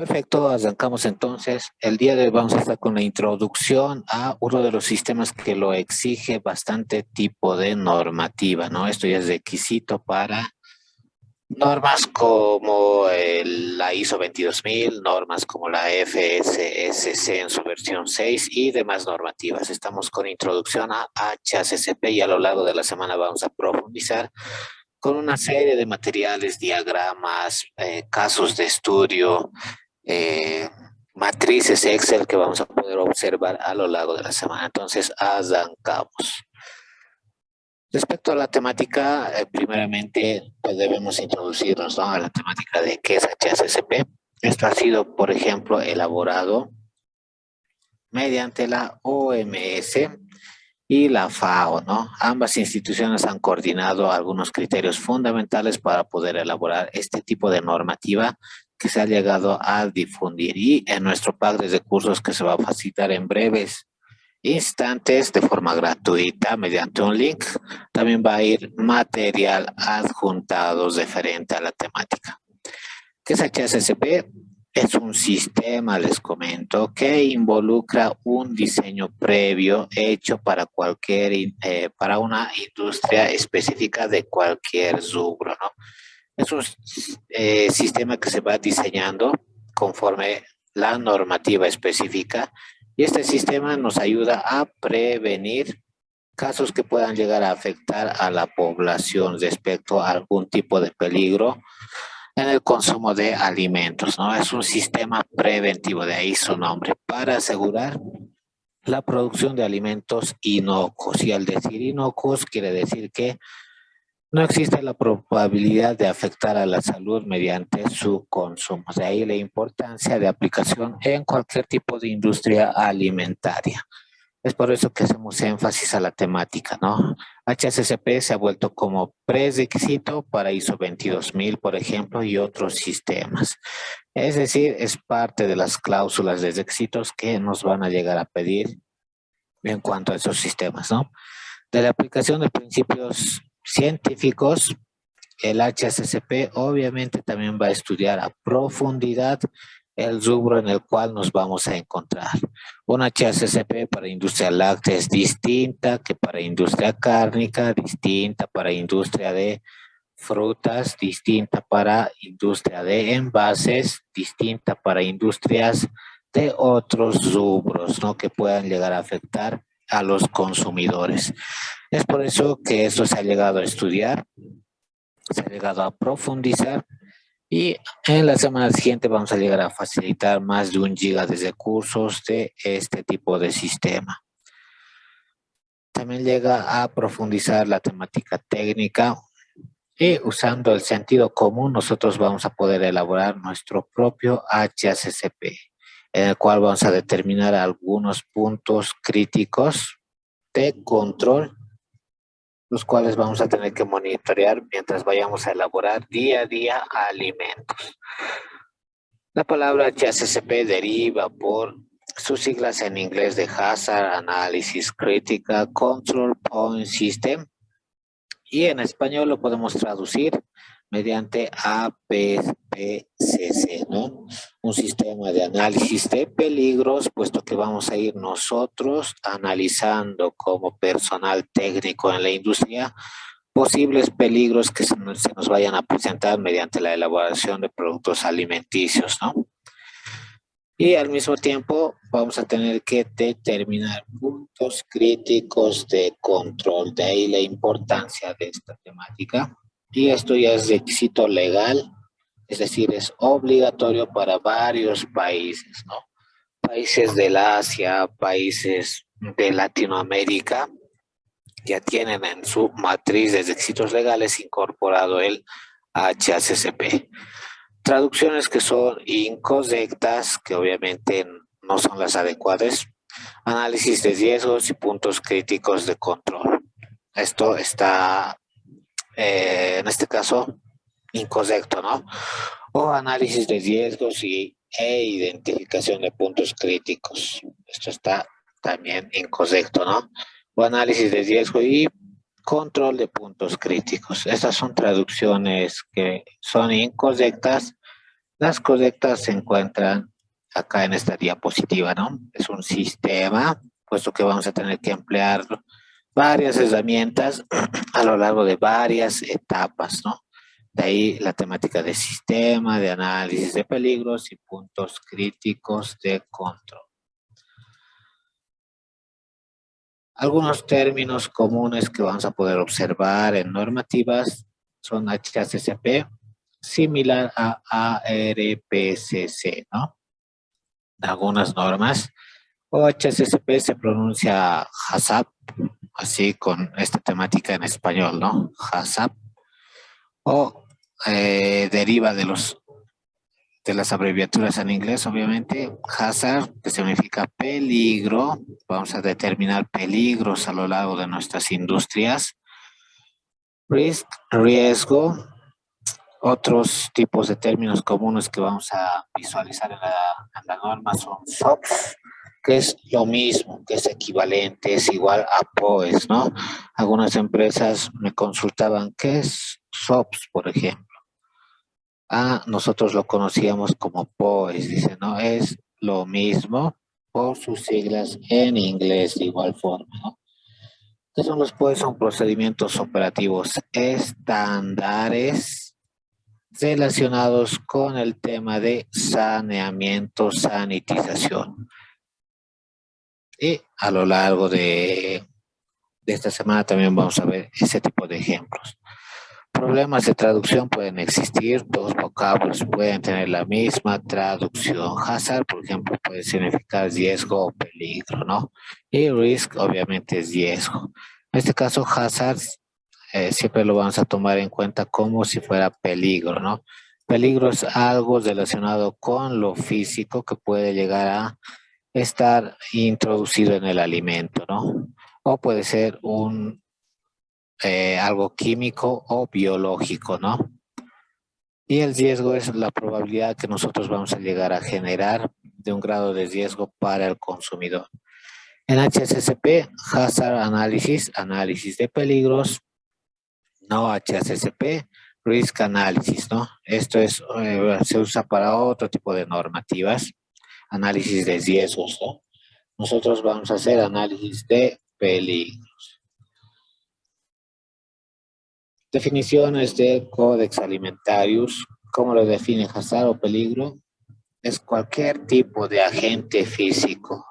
Perfecto, arrancamos entonces. El día de hoy vamos a estar con la introducción a uno de los sistemas que lo exige bastante tipo de normativa, ¿no? Esto ya es requisito para normas como la ISO 22000, normas como la FSSC en su versión 6 y demás normativas. Estamos con introducción a HACCP y a lo largo de la semana vamos a profundizar con una serie de materiales, diagramas, casos de estudio, eh, matrices Excel que vamos a poder observar a lo largo de la semana. Entonces, arrancamos. Respecto a la temática, primeramente pues debemos introducirnos, ¿no?, a la temática de qué es HACCP. Esto ha sido, por ejemplo, elaborado mediante la OMS y la FAO, ¿no? Ambas instituciones han coordinado algunos criterios fundamentales para poder elaborar este tipo de normativa que se ha llegado a difundir, y en nuestro pack de recursos que se va a facilitar en breves instantes de forma gratuita mediante un link, también va a ir material adjuntado referente a la temática. ¿Qué es HACCP? Es un sistema, les comento, que involucra un diseño previo hecho para para una industria específica de cualquier rubro, ¿no? Es un sistema que se va diseñando conforme la normativa específica, y este sistema nos ayuda a prevenir casos que puedan llegar a afectar a la población respecto a algún tipo de peligro en el consumo de alimentos, ¿no? Es un sistema preventivo, de ahí su nombre, para asegurar la producción de alimentos inocuos. Y al decir inocuos quiere decir que no existe la probabilidad de afectar a la salud mediante su consumo. De ahí la importancia de aplicación en cualquier tipo de industria alimentaria. Es por eso que hacemos énfasis a la temática, ¿no? HACCP se ha vuelto como prerequisito para ISO 22000, por ejemplo, y otros sistemas. Es decir, es parte de las cláusulas de requisitos que nos van a llegar a pedir en cuanto a esos sistemas, ¿no? De la aplicación de principios científicos, el HACCP obviamente también va a estudiar a profundidad el rubro en el cual nos vamos a encontrar. Una HACCP para industria láctea es distinta que para industria cárnica, distinta para industria de frutas, distinta para industria de envases, distinta para industrias de otros rubros, ¿no?, que puedan llegar a afectar a los consumidores. Es por eso que esto se ha llegado a estudiar, se ha llegado a profundizar, y en la semana siguiente vamos a llegar a facilitar más de 1 GB de recursos de este tipo de sistema. También llega a profundizar la temática técnica, y usando el sentido común nosotros vamos a poder elaborar nuestro propio HACCP, en el cual vamos a determinar algunos puntos críticos de control, los cuales vamos a tener que monitorear mientras vayamos a elaborar día a día alimentos. La palabra HACCP deriva por sus siglas en inglés de Hazard Analysis Critical Control Point System, y en español lo podemos traducir mediante APPCC, ¿no? Un sistema de análisis de peligros, puesto que vamos a ir nosotros analizando como personal técnico en la industria posibles peligros que se nos vayan a presentar mediante la elaboración de productos alimenticios, ¿no? Y al mismo tiempo vamos a tener que determinar puntos críticos de control. De ahí la importancia de esta temática. Y esto ya es requisito legal, es decir, es obligatorio para varios países, ¿no? Países del Asia, países de Latinoamérica, ya tienen en su matriz de requisitos legales incorporado el HACCP. Traducciones que son incorrectas, que obviamente no son las adecuadas. Análisis de riesgos y puntos críticos de control. Esto está, en este caso, incorrecto, ¿no? O análisis de riesgos e identificación de puntos críticos. Esto está también incorrecto, ¿no? O análisis de riesgo y control de puntos críticos. Estas son traducciones que son incorrectas Las correctas se encuentran acá en esta diapositiva, ¿no? Es un sistema, puesto que vamos a tener que emplear varias herramientas a lo largo de varias etapas, ¿no? De ahí la temática de sistema, de análisis de peligros y puntos críticos de control. Algunos términos comunes que vamos a poder observar en normativas son HACCP, similar a ARPCC, ¿no? Algunas normas. O HACCP se pronuncia HACCP, así con esta temática en español, ¿no? HACCP. O deriva de las abreviaturas en inglés, obviamente. Hazard, que significa peligro. Vamos a determinar peligros a lo largo de nuestras industrias. Risk, riesgo. Otros tipos de términos comunes que vamos a visualizar en la norma son SOX, que es lo mismo, que es equivalente, es igual a POES, ¿no? Algunas empresas me consultaban, ¿qué es SOPS, por ejemplo? Nosotros lo conocíamos como POES, dice, ¿no? Es lo mismo por sus siglas en inglés de igual forma, ¿no? ¿Qué son los POES? Son procedimientos operativos estándares relacionados con el tema de saneamiento, sanitización. Y a lo largo de esta semana también vamos a ver ese tipo de ejemplos. Problemas de traducción pueden existir, dos vocablos pueden tener la misma traducción. Hazard, por ejemplo, puede significar riesgo o peligro, ¿no? Y risk, obviamente, es riesgo. En este caso, hazard siempre lo vamos a tomar en cuenta como si fuera peligro, ¿no? Peligro es algo relacionado con lo físico que puede llegar a estar introducido en el alimento, ¿no? O puede ser algo químico o biológico, ¿no? Y el riesgo es la probabilidad que nosotros vamos a llegar a generar de un grado de riesgo para el consumidor. En HACCP, Hazard Analysis, análisis de peligros, no HACCP, Risk Analysis, ¿no? Esto se usa para otro tipo de normativas, análisis de riesgos, ¿no? Nosotros vamos a hacer análisis de peligros. Definiciones de Codex Alimentarius. ¿Cómo lo define hazard o peligro? Es cualquier tipo de agente físico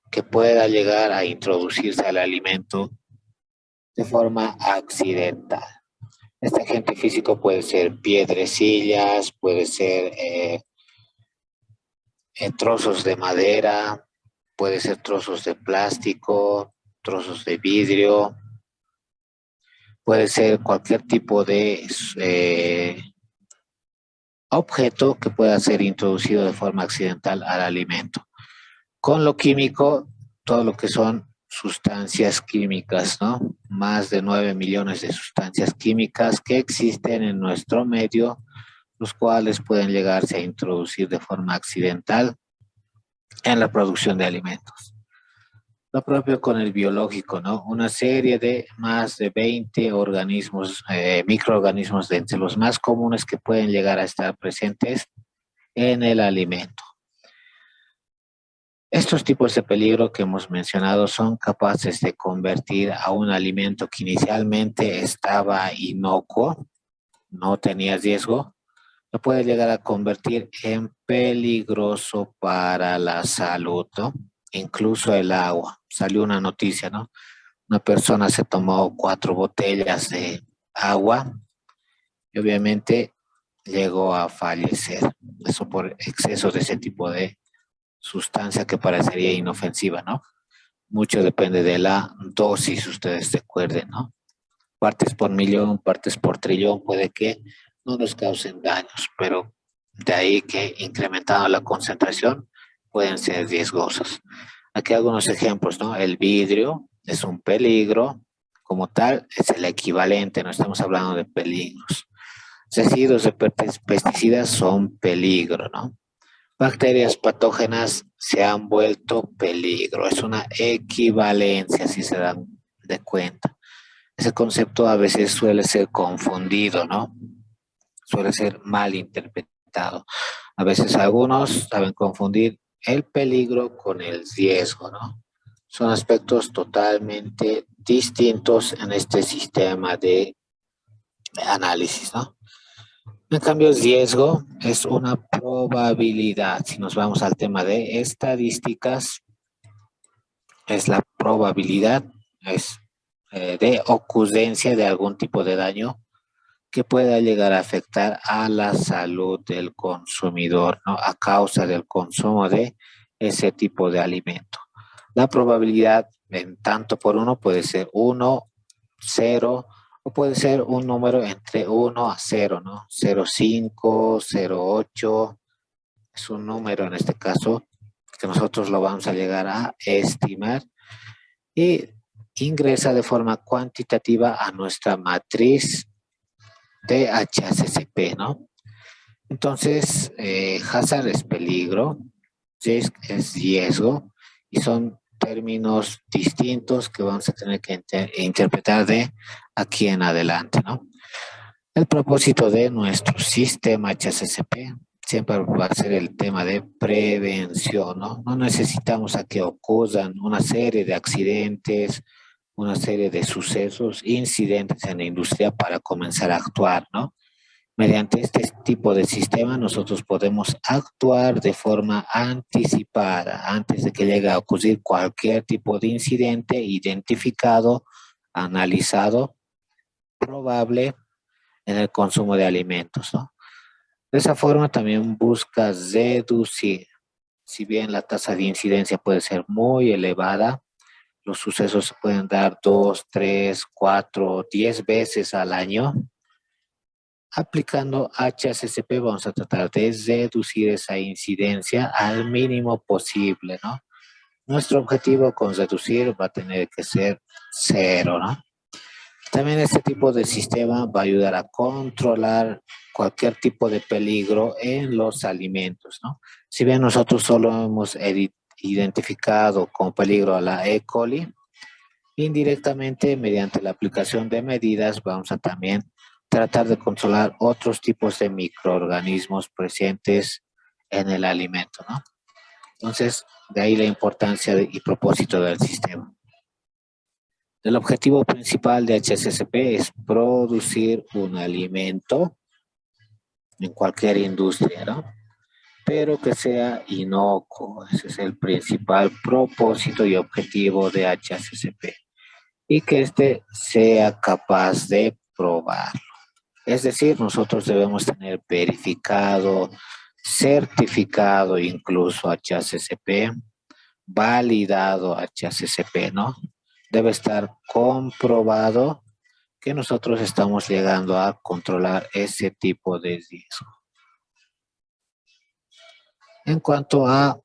que pueda llegar a introducirse al alimento de forma accidental. Este agente físico puede ser piedrecillas, puede ser trozos de madera, puede ser trozos de plástico, trozos de vidrio, puede ser cualquier tipo de objeto que pueda ser introducido de forma accidental al alimento. Con lo químico, todo lo que son sustancias químicas, ¿no? Más de 9 millones de sustancias químicas que existen en nuestro medio, los cuales pueden llegarse a introducir de forma accidental en la producción de alimentos. Lo propio con el biológico, ¿no? Una serie de más de 20 organismos, microorganismos de entre los más comunes que pueden llegar a estar presentes en el alimento. Estos tipos de peligro que hemos mencionado son capaces de convertir a un alimento que inicialmente estaba inocuo, no tenía riesgo, lo puede llegar a convertir en peligroso para la salud, ¿no? Incluso el agua. Salió una noticia, ¿no? Una persona se tomó 4 botellas de agua y obviamente llegó a fallecer. Eso por exceso de ese tipo de sustancia que parecería inofensiva, ¿no? Mucho depende de la dosis, ustedes recuerden, ¿no? Partes por millón, partes por trillón, puede que no nos causen daños, pero de ahí que incrementando la concentración pueden ser riesgosos. Aquí algunos ejemplos, ¿no? El vidrio es un peligro, como tal, es el equivalente, no estamos hablando de peligros. Residuos de pesticidas son peligro, ¿no? Bacterias patógenas se han vuelto peligro, es una equivalencia, si se dan de cuenta. Ese concepto a veces suele ser confundido, ¿no? Suele ser mal interpretado. limitado. A veces algunos saben confundir el peligro con el riesgo, ¿no? Son aspectos totalmente distintos en este sistema de análisis, ¿no? En cambio, el riesgo es una probabilidad. Si nos vamos al tema de estadísticas, es la probabilidad de ocurrencia de algún tipo de daño que pueda llegar a afectar a la salud del consumidor, ¿no? A causa del consumo de ese tipo de alimento. La probabilidad en tanto por uno puede ser 1, 0, o puede ser un número entre 1 a 0, ¿no? 0,5, 0,8, es un número en este caso que nosotros lo vamos a llegar a estimar y ingresa de forma cuantitativa a nuestra matriz de HACCP, ¿no? Entonces, hazard es peligro, risk es riesgo, y son términos distintos que vamos a tener que interpretar de aquí en adelante, ¿no? El propósito de nuestro sistema HACCP siempre va a ser el tema de prevención, ¿no? No necesitamos a que ocurran una serie de accidentes, una serie de sucesos, incidentes en la industria para comenzar a actuar, ¿no? Mediante este tipo de sistema nosotros podemos actuar de forma anticipada antes de que llegue a ocurrir cualquier tipo de incidente identificado, analizado, probable en el consumo de alimentos, ¿no? De esa forma también busca reducir, si bien la tasa de incidencia puede ser muy elevada, los sucesos se pueden dar 2, 3, 4, 10 veces al año. Aplicando HACCP vamos a tratar de reducir esa incidencia al mínimo posible, ¿no? Nuestro objetivo con reducir va a tener que ser 0, ¿no? También este tipo de sistema va a ayudar a controlar cualquier tipo de peligro en los alimentos, ¿no? Si bien nosotros solo hemos identificado como peligro a la E. coli, indirectamente mediante la aplicación de medidas vamos a también tratar de controlar otros tipos de microorganismos presentes en el alimento, ¿no? Entonces, de ahí la importancia y propósito del sistema. El objetivo principal de HACCP es producir un alimento en cualquier industria, ¿no? Pero que sea inocuo. Ese es el principal propósito y objetivo de HACCP. Y que éste sea capaz de probarlo. Es decir, nosotros debemos tener verificado, certificado incluso HACCP, validado HACCP, ¿no? Debe estar comprobado que nosotros estamos llegando a controlar ese tipo de riesgo. En cuanto a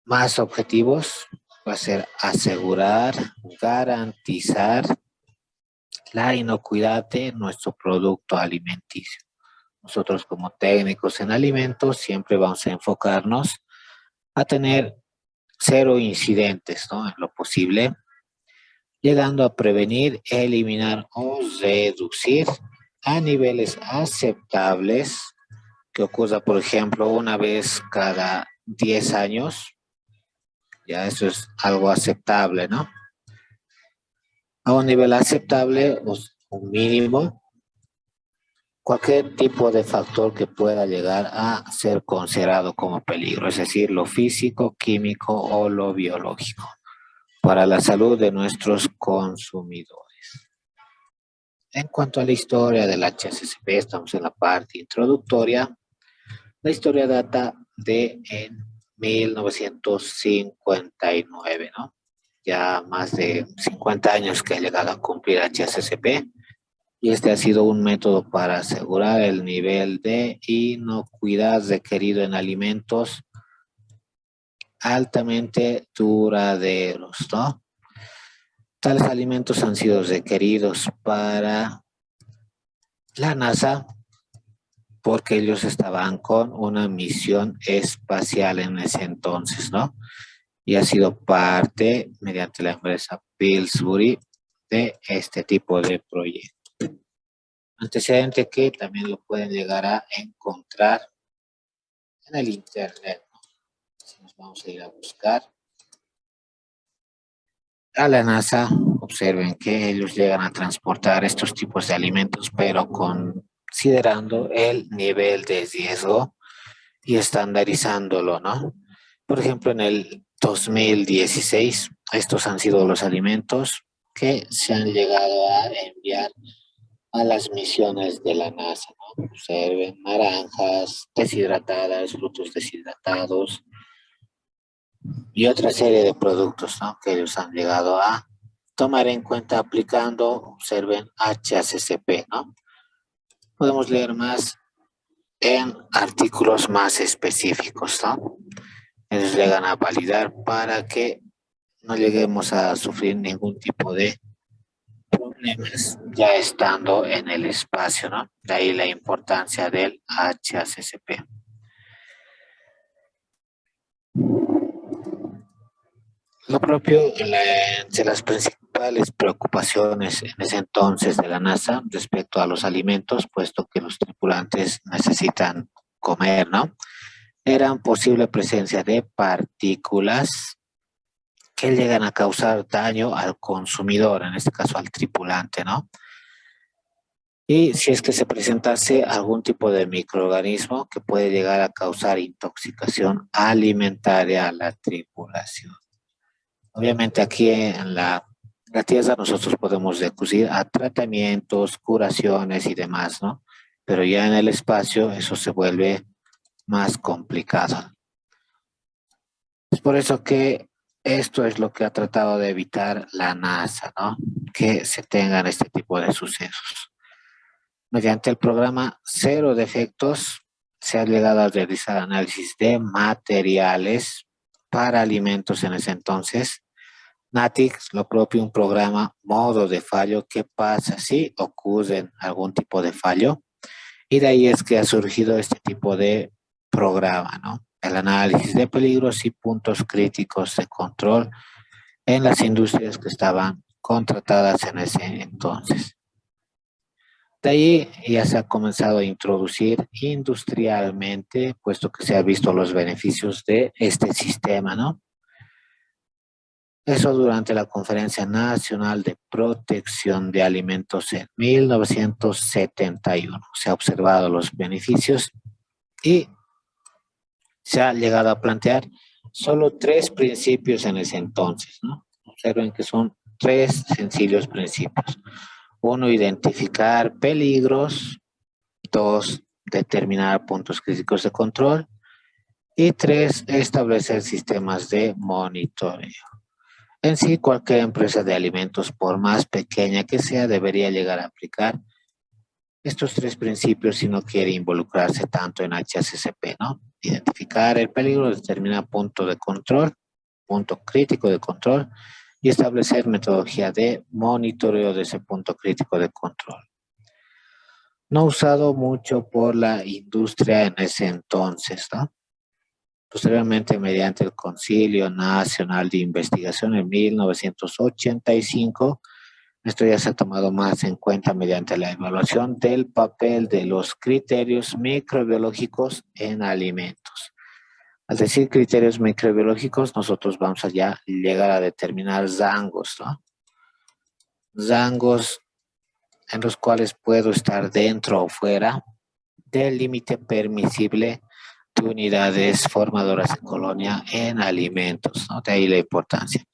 más objetivos, va a ser asegurar, garantizar la inocuidad de nuestro producto alimenticio. Nosotros como técnicos en alimentos siempre vamos a enfocarnos a tener 0 incidentes, ¿no? En lo posible, llegando a prevenir, eliminar o reducir a niveles aceptables, que ocurra, por ejemplo, una vez cada 10 años, ya eso es algo aceptable, ¿no? A un nivel aceptable, un mínimo, cualquier tipo de factor que pueda llegar a ser considerado como peligro, es decir, lo físico, químico o lo biológico, para la salud de nuestros consumidores. En cuanto a la historia del HACCP, estamos en la parte introductoria. La historia data de en 1959, ¿no? Ya más de 50 años que ha llegado a cumplir HACCP, y este ha sido un método para asegurar el nivel de inocuidad requerido en alimentos altamente duraderos, ¿no? Tales alimentos han sido requeridos para la NASA porque ellos estaban con una misión espacial en ese entonces, ¿no? Y ha sido parte, mediante la empresa Pillsbury, de este tipo de proyectos. Antecedente que también lo pueden llegar a encontrar en el internet, ¿no? Si nos vamos a ir a buscar a la NASA, observen que ellos llegan a transportar estos tipos de alimentos, pero considerando el nivel de riesgo y estandarizándolo, ¿no? Por ejemplo, en el 2016, estos han sido los alimentos que se han llegado a enviar a las misiones de la NASA, ¿no? Observen, naranjas deshidratadas, frutos deshidratados y otra serie de productos, ¿no? Que ellos han llegado a tomar en cuenta aplicando, observen, HACCP, ¿no? Podemos leer más en artículos más específicos, ¿no? Ellos llegan a validar para que no lleguemos a sufrir ningún tipo de problemas ya estando en el espacio, ¿no? De ahí la importancia del HACCP. Lo propio, de las principales preocupaciones en ese entonces de la NASA respecto a los alimentos, puesto que los tripulantes necesitan comer, ¿no? Eran posible presencia de partículas que llegan a causar daño al consumidor, en este caso al tripulante, ¿no? Y si es que se presentase algún tipo de microorganismo que puede llegar a causar intoxicación alimentaria a la tripulación. Obviamente aquí en la Tierra nosotros podemos recurrir a tratamientos, curaciones y demás, ¿no? Pero ya en el espacio eso se vuelve más complicado. Es por eso que esto es lo que ha tratado de evitar la NASA, ¿no? Que se tengan este tipo de sucesos. Mediante el programa Cero Defectos se ha llegado a realizar análisis de materiales para alimentos en ese entonces. NATIX, lo propio, un programa modo de fallo. ¿Qué pasa si ocurre algún tipo de fallo? Y de ahí es que ha surgido este tipo de programa, ¿no? El análisis de peligros y puntos críticos de control en las industrias que estaban contratadas en ese entonces. De ahí ya se ha comenzado a introducir industrialmente, puesto que se han visto los beneficios de este sistema, ¿no? Eso durante la Conferencia Nacional de Protección de Alimentos en 1971. Se ha observado los beneficios y se ha llegado a plantear solo 3 principios en ese entonces, ¿no? Observen que son 3 sencillos principios. 1, identificar peligros. 2, determinar puntos críticos de control. Y 3, establecer sistemas de monitoreo. En sí, cualquier empresa de alimentos, por más pequeña que sea, debería llegar a aplicar estos 3 principios si no quiere involucrarse tanto en HACCP, ¿no? Identificar el peligro, determinar punto de control, punto crítico de control y establecer metodología de monitoreo de ese punto crítico de control. No usado mucho por la industria en ese entonces, ¿no? Posteriormente, mediante el Concilio Nacional de Investigación en 1985, esto ya se ha tomado más en cuenta mediante la evaluación del papel de los criterios microbiológicos en alimentos. Al decir criterios microbiológicos, nosotros vamos a ya llegar a determinar rangos, ¿no? Rangos en los cuales puedo estar dentro o fuera del límite permisible de unidades formadoras de colonia en alimentos, ¿no? De ahí la importancia.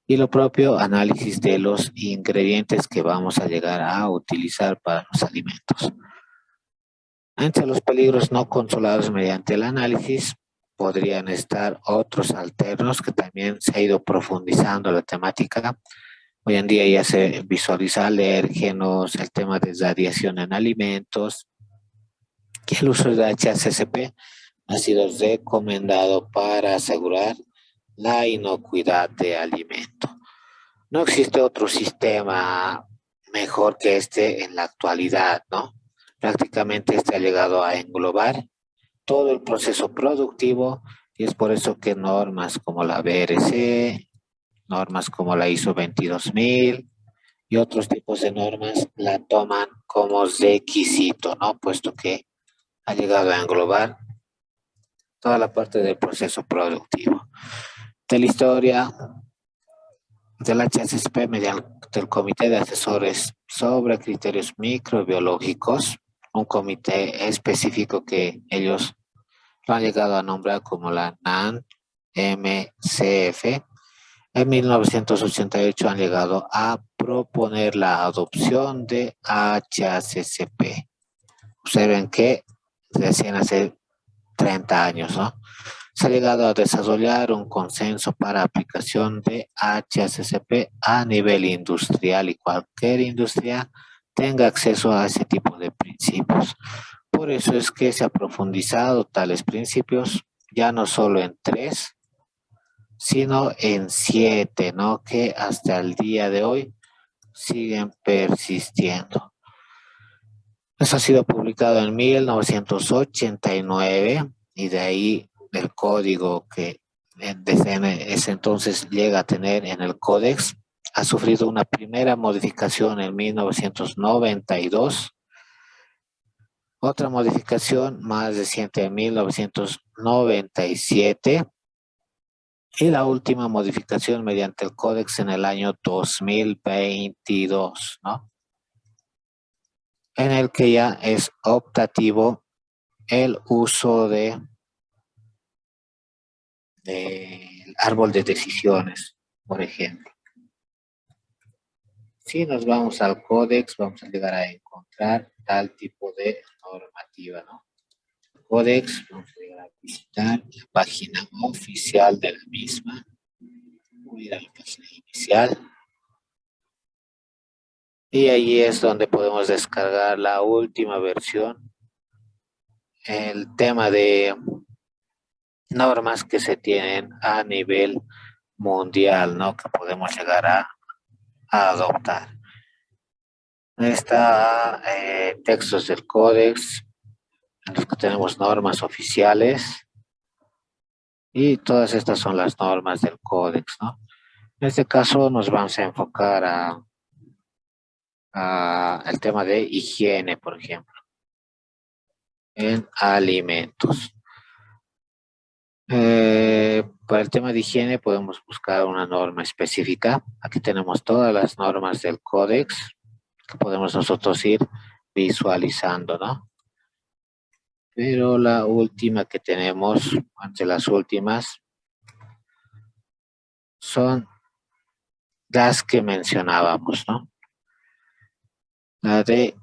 Y lo propio, análisis de los ingredientes que vamos a llegar a utilizar para los alimentos. Entre los peligros no controlados mediante el análisis podrían estar otros alternos que también se ha ido profundizando la temática. Hoy en día ya se visualiza alérgenos, el tema de radiación en alimentos, que el uso de HACCP ha sido recomendado para asegurar la inocuidad de alimento. No existe otro sistema mejor que este en la actualidad, ¿no? Prácticamente este ha llegado a englobar todo el proceso productivo y es por eso que normas como la BRC, normas como la ISO 22000 y otros tipos de normas la toman como requisito, ¿no? Puesto que ha llegado a englobar toda la parte del proceso productivo. De la historia del HACCP mediante el Comité de Asesores sobre Criterios Microbiológicos, un comité específico que ellos lo han llegado a nombrar como la NAN-MCF. En 1988 han llegado a proponer la adopción de HACCP. Observen que recién hace 30 años, ¿no? Se ha llegado a desarrollar un consenso para aplicación de HACCP a nivel industrial y cualquier industria tenga acceso a ese tipo de principios. Por eso es que se ha profundizado tales principios ya no solo en 3, sino en 7, ¿no? Que hasta el día de hoy siguen persistiendo. Eso ha sido publicado en 1989 y de ahí el código que desde ese entonces llega a tener en el Códex ha sufrido una primera modificación en 1992, otra modificación más reciente en 1997 y la última modificación mediante el Códex en el año 2022, ¿no? En el que ya es optativo el uso del árbol de decisiones, por ejemplo. Si nos vamos al Códex, vamos a llegar a encontrar tal tipo de normativa, ¿no? Códex, vamos a llegar a visitar la página oficial de la misma. Voy a ir a la página inicial. Y ahí es donde podemos descargar la última versión. El tema de normas que se tienen a nivel mundial, ¿no? Que podemos llegar a adoptar. Está textos del códex, en los que tenemos normas oficiales, y todas estas son las normas del códex, ¿no? En este caso nos vamos a enfocar a el tema de higiene, por ejemplo, en alimentos. Para el tema de higiene podemos buscar una norma específica. Aquí tenemos todas las normas del códex que podemos nosotros ir visualizando, ¿no? Pero la última que tenemos, entre las últimas, son las que mencionábamos, ¿no? La de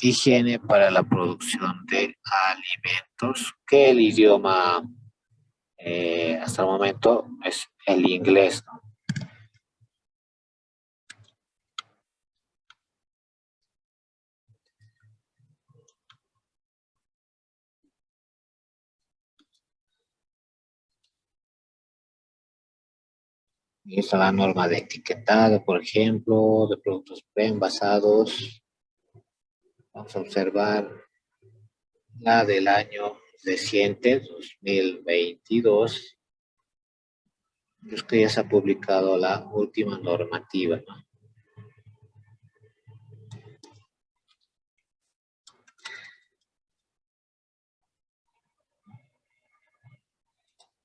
higiene para la producción de alimentos, que el idioma hasta el momento es el inglés, ¿no? Y está la norma de etiquetado, por ejemplo, de productos preenvasados. Vamos a observar la del año reciente, 2022. Es que ya se ha publicado la última normativa, ¿no?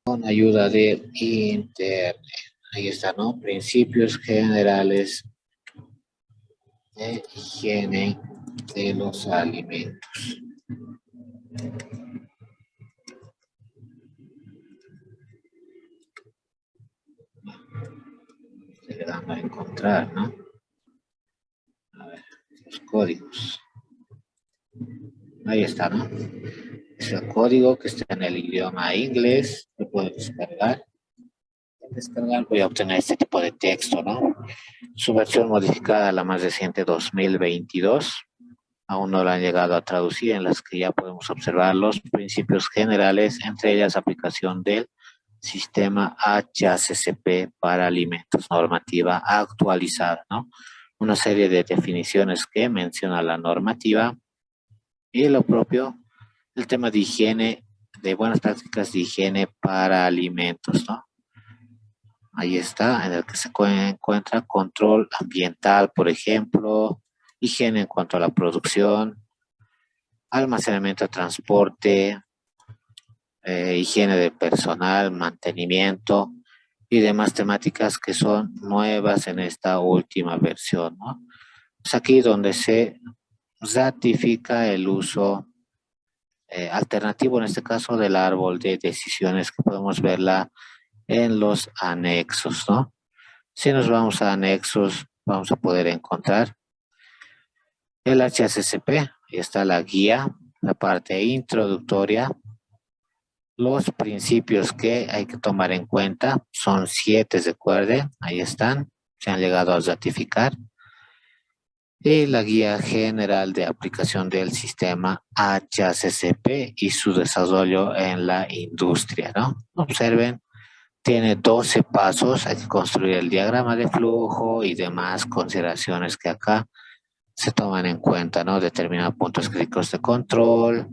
Con ayuda de Internet. Ahí está, ¿no? Principios generales de higiene de los alimentos. Estoy dando a encontrar, ¿no? A ver, los códigos. Ahí está, ¿no? Es el código que está en el idioma inglés. Lo puedo descargar. Al descargar voy a obtener este tipo de texto, ¿no? Su versión modificada, la más reciente, 2022. Aún no la han llegado a traducir, en las que ya podemos observar los principios generales, entre ellas aplicación del sistema HACCP para alimentos, normativa actualizada, ¿no? Una serie de definiciones que menciona la normativa y lo propio, el tema de higiene, de buenas prácticas de higiene para alimentos, ¿no? Ahí está, en el que se encuentra control ambiental, por ejemplo, higiene en cuanto a la producción, almacenamiento, transporte, higiene de personal, mantenimiento y demás temáticas que son nuevas en esta última versión, ¿no? Es aquí donde se ratifica el uso alternativo, en este caso, del árbol de decisiones, que podemos verla en los anexos, ¿no? Si nos vamos a anexos, vamos a poder encontrar el HACCP, ahí está la guía, la parte introductoria, los principios que hay que tomar en cuenta, son 7, recuerden, ahí están, se han llegado a ratificar, y la guía general de aplicación del sistema HACCP y su desarrollo en la industria, ¿no? Observen, tiene 12 pasos, hay que construir el diagrama de flujo y demás consideraciones que acá se toman en cuenta, ¿no? Determinar puntos críticos de control,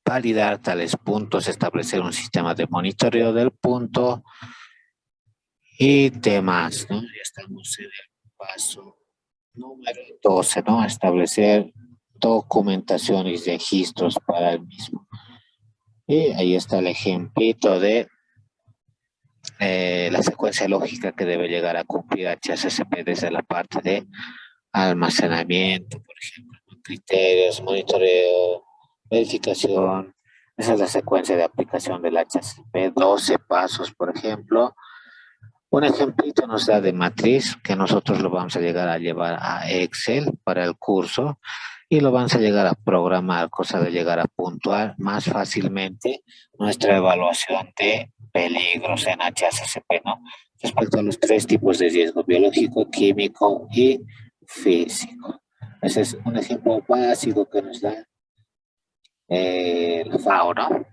validar tales puntos, establecer un sistema de monitoreo del punto y demás, ¿no? Ya estamos en el paso número 12, ¿no? Establecer documentación y registros para el mismo. Y ahí está el ejemplito de la secuencia lógica que debe llegar a cumplir HACCP desde la parte de almacenamiento, por ejemplo, criterios, monitoreo, verificación. Esa es la secuencia de aplicación del HACCP, 12 pasos, por ejemplo. Un ejemplito nos da de matriz que nosotros lo vamos a llegar a llevar a Excel para el curso y lo vamos a llegar a programar, cosa de llegar a puntuar más fácilmente nuestra evaluación de peligros en HACCP, ¿no? Respecto a los 3 tipos de riesgo: biológico, químico y físico. Ese es un ejemplo básico que nos da la FAO, ¿no?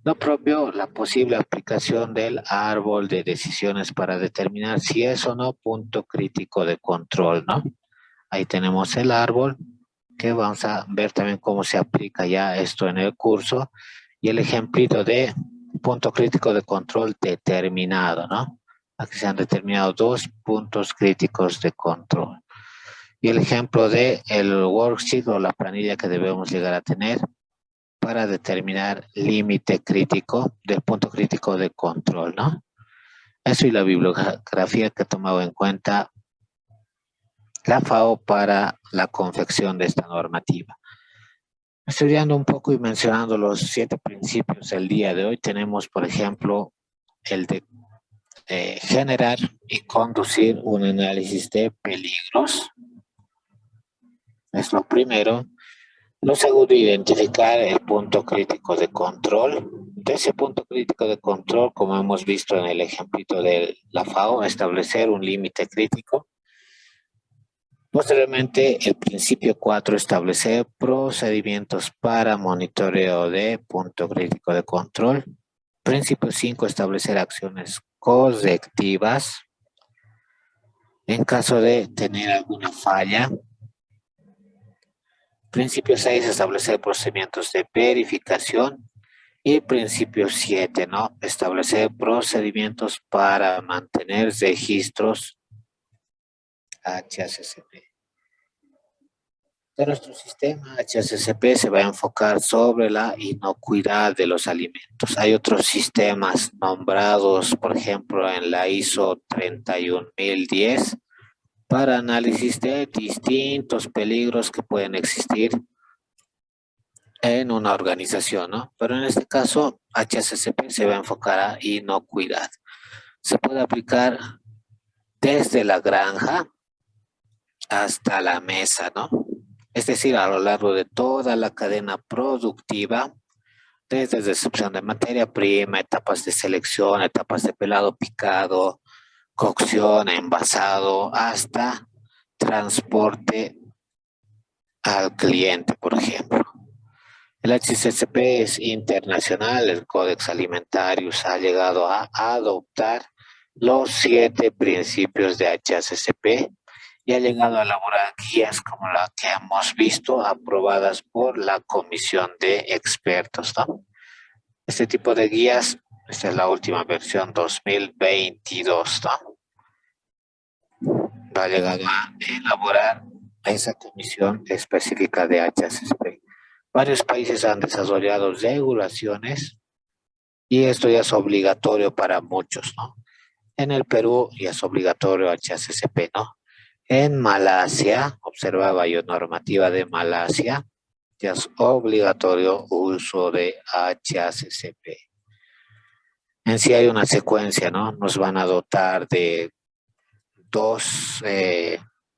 Lo propio, la posible aplicación del árbol de decisiones para determinar si es o no punto crítico de control, ¿no? Ahí tenemos el árbol, que vamos a ver también cómo se aplica ya esto en el curso, y el ejemplito de punto crítico de control determinado, ¿no? Aquí se han determinado 2 puntos críticos de control. Y el ejemplo de el worksheet o la planilla que debemos llegar a tener para determinar límite crítico del punto crítico de control, ¿no? Eso y la bibliografía que ha tomado en cuenta la FAO para la confección de esta normativa. Estudiando un poco y mencionando los 7 principios del día de hoy, tenemos, por ejemplo, el de generar y conducir un análisis de peligros. Es lo primero. Lo segundo, identificar el punto crítico de control. De ese punto crítico de control, como hemos visto en el ejemplito de la FAO, establecer un límite crítico. Posteriormente, el principio 4, establecer procedimientos para monitoreo de punto crítico de control. Principio 5, establecer acciones correctivas en caso de tener alguna falla. Principio 6, establecer procedimientos de verificación. Y principio 7, ¿no? Establecer procedimientos para mantener registros HACCP. De nuestro sistema HACCP se va a enfocar sobre la inocuidad de los alimentos. Hay otros sistemas nombrados, por ejemplo, en la ISO 31010 para análisis de distintos peligros que pueden existir en una organización, ¿no? Pero en este caso, HACCP se va a enfocar a inocuidad. Se puede aplicar desde la granja hasta la mesa, ¿no? Es decir, a lo largo de toda la cadena productiva, desde recepción de materia prima, etapas de selección, etapas de pelado, picado, cocción, envasado, hasta transporte al cliente, por ejemplo. El HACCP es internacional, el Codex Alimentarius ha llegado a adoptar los 7 principios de HACCP y ha llegado a elaborar guías como la que hemos visto, aprobadas por la Comisión de Expertos, ¿no? Este tipo de guías, esta es la última versión 2022, ¿no? Va a llegar a elaborar esa comisión específica de HACCP. Varios países han desarrollado regulaciones y esto ya es obligatorio para muchos, ¿no? En el Perú ya es obligatorio HACCP, ¿no? En Malasia, observaba yo normativa de Malasia, ya es obligatorio uso de HACCP. En sí hay una secuencia, ¿no? Nos van a dotar de dos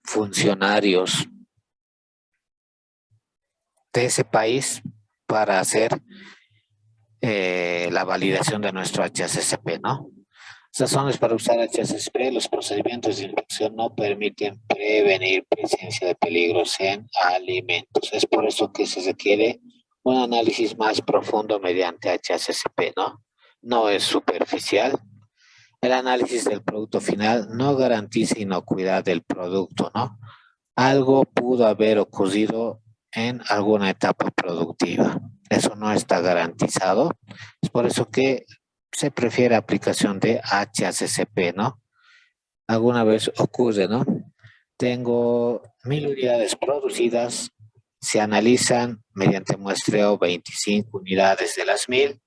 funcionarios de ese país para hacer la validación de nuestro HACCP, ¿no? Estas razones para usar HACCP, los procedimientos de inspección no permiten prevenir presencia de peligros en alimentos. Es por eso que se requiere un análisis más profundo mediante HACCP, ¿no? No es superficial. El análisis del producto final no garantiza inocuidad del producto, ¿no? Algo pudo haber ocurrido en alguna etapa productiva. Eso no está garantizado. Es por eso que se prefiere aplicación de HACCP, ¿no? Alguna vez ocurre, ¿no? Tengo 1.000 unidades producidas, se analizan mediante muestreo 25 unidades de las 1.000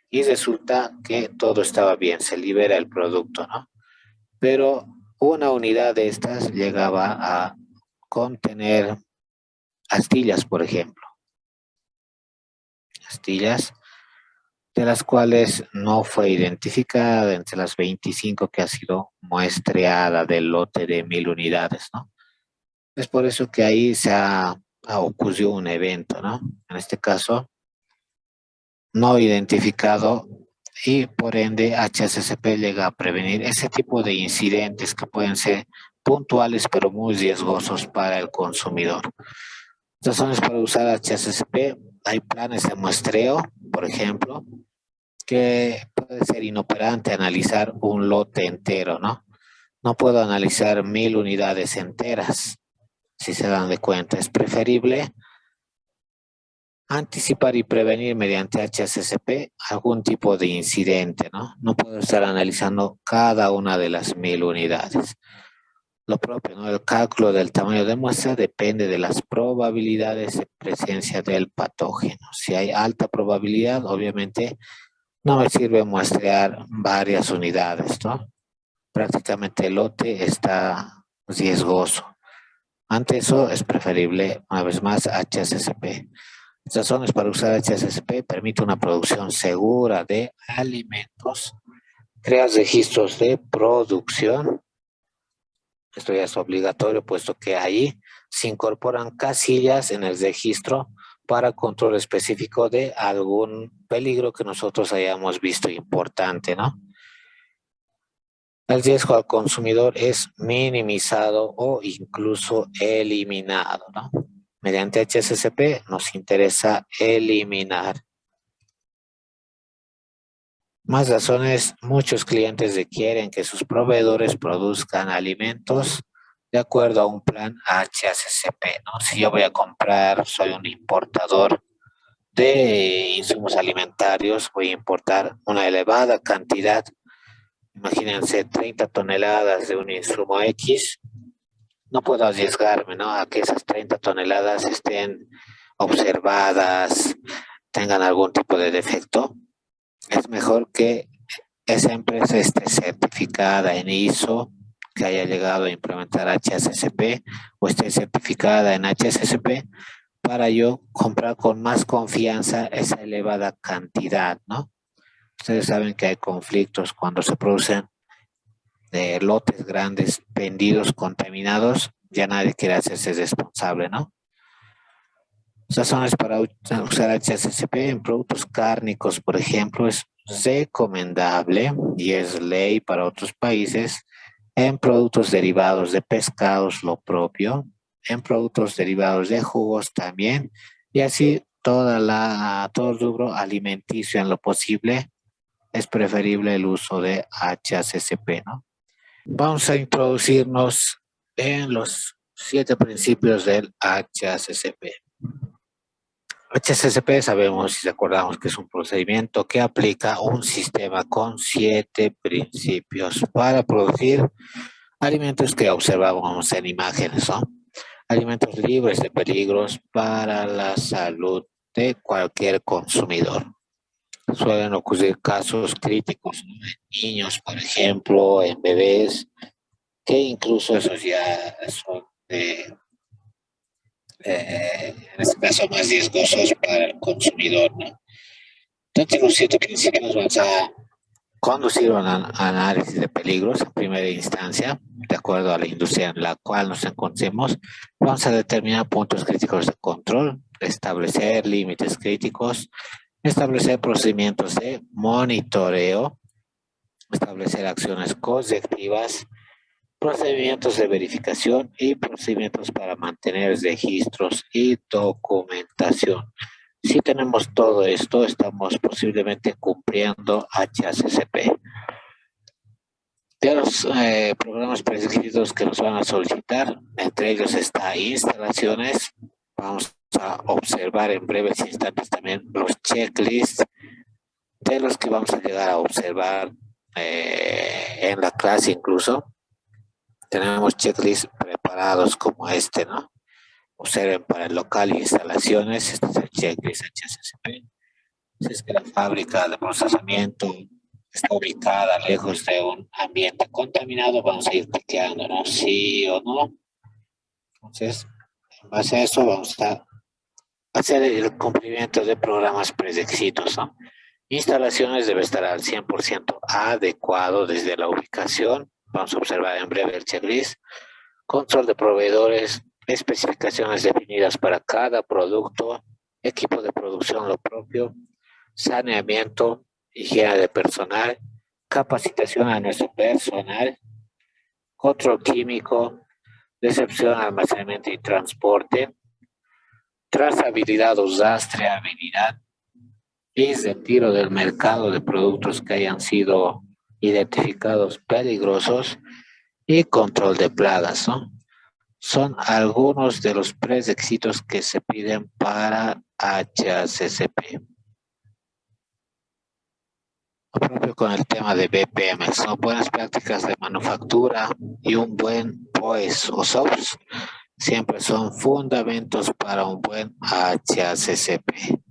y resulta que todo estaba bien, se libera el producto, ¿no? Pero una unidad de estas llegaba a contener astillas, por ejemplo. Astillas de las cuales no fue identificada entre las 25 que ha sido muestreada del lote de 1.000 unidades, ¿no? Es por eso que ahí ha ocurrido un evento, ¿no? En este caso, no identificado y por ende HACCP llega a prevenir ese tipo de incidentes que pueden ser puntuales pero muy riesgosos para el consumidor. Razones para usar HACCP, hay planes de muestreo, por ejemplo, que puede ser inoperante analizar un lote entero, ¿no? No puedo analizar 1.000 unidades enteras, si se dan de cuenta. Es preferible anticipar y prevenir mediante HACCP algún tipo de incidente, ¿no? No puedo estar analizando cada una de las 1.000 unidades. Lo propio, ¿no? El cálculo del tamaño de muestra depende de las probabilidades de presencia del patógeno. Si hay alta probabilidad, obviamente no me sirve muestrear varias unidades, ¿no? Prácticamente el lote está riesgoso. Ante eso es preferible, una vez más, HACCP. Las razones para usar HACCP permite una producción segura de alimentos, crear registros de producción. Esto ya es obligatorio, puesto que ahí se incorporan casillas en el registro para control específico de algún peligro que nosotros hayamos visto importante, ¿no? El riesgo al consumidor es minimizado o incluso eliminado, ¿no? Mediante HACCP nos interesa eliminar. Más razones, muchos clientes requieren que sus proveedores produzcan alimentos de acuerdo a un plan HACCP, ¿no? Si yo voy a comprar, soy un importador de insumos alimentarios, voy a importar una elevada cantidad, imagínense 30 toneladas de un insumo X, no puedo arriesgarme, ¿no? A que esas 30 toneladas estén observadas, tengan algún tipo de defecto. Es mejor que esa empresa esté certificada en ISO, que haya llegado a implementar HACCP o esté certificada en HACCP para yo comprar con más confianza esa elevada cantidad, ¿no? Ustedes saben que hay conflictos cuando se producen lotes grandes vendidos, contaminados, ya nadie quiere hacerse responsable, ¿no? Razones para usar HACCP en productos cárnicos, por ejemplo, es recomendable y es ley para otros países. En productos derivados de pescados, lo propio. En productos derivados de jugos también. Y así todo el rubro alimenticio en lo posible es preferible el uso de HACCP, ¿no? Vamos a introducirnos en los 7 principios del HACCP. HACCP sabemos y recordamos que es un procedimiento que aplica un sistema con 7 principios para producir alimentos que observamos en imágenes, ¿no? Alimentos libres de peligros para la salud de cualquier consumidor. Suelen ocurrir casos críticos, ¿no? En niños, por ejemplo, en bebés, que incluso esos ya son en este caso más riesgosos para el consumidor, ¿no? Entonces, los 7 principios van a conducir a un análisis de peligros en primera instancia, de acuerdo a la industria en la cual nos encontremos. Vamos a determinar puntos críticos de control, establecer límites críticos, establecer procedimientos de monitoreo, establecer acciones correctivas, procedimientos de verificación y procedimientos para mantener registros y documentación. Si tenemos todo esto, estamos posiblemente cumpliendo HACCP. De los programas prescritos que nos van a solicitar, entre ellos está instalaciones. Vamos a observar en breves instantes también los checklists de los que vamos a llegar a observar en la clase incluso. Tenemos checklists preparados como este, ¿no? Observen para el local y instalaciones, este es el checklist HACCP. Si es que la fábrica de procesamiento está ubicada lejos de un ambiente contaminado, vamos a ir chequeando, ¿no? Sí o no. Entonces, en base a eso, vamos a hacer el cumplimiento de programas predescritos, ¿no? Instalaciones debe estar al 100% adecuado desde la ubicación. Vamos a observar en breve el checklist. Control de proveedores, especificaciones definidas para cada producto, equipo de producción lo propio, saneamiento, higiene de personal, capacitación a nuestro personal, control químico, recepción, almacenamiento y transporte, trazabilidad o rastreabilidad y retiro del mercado de productos que hayan sido identificados peligrosos y control de plagas, ¿no? Son algunos de los prerequisitos que se piden para HACCP. Lo propio con el tema de BPM, son buenas prácticas de manufactura y un buen POES o SOPs siempre son fundamentos para un buen HACCP.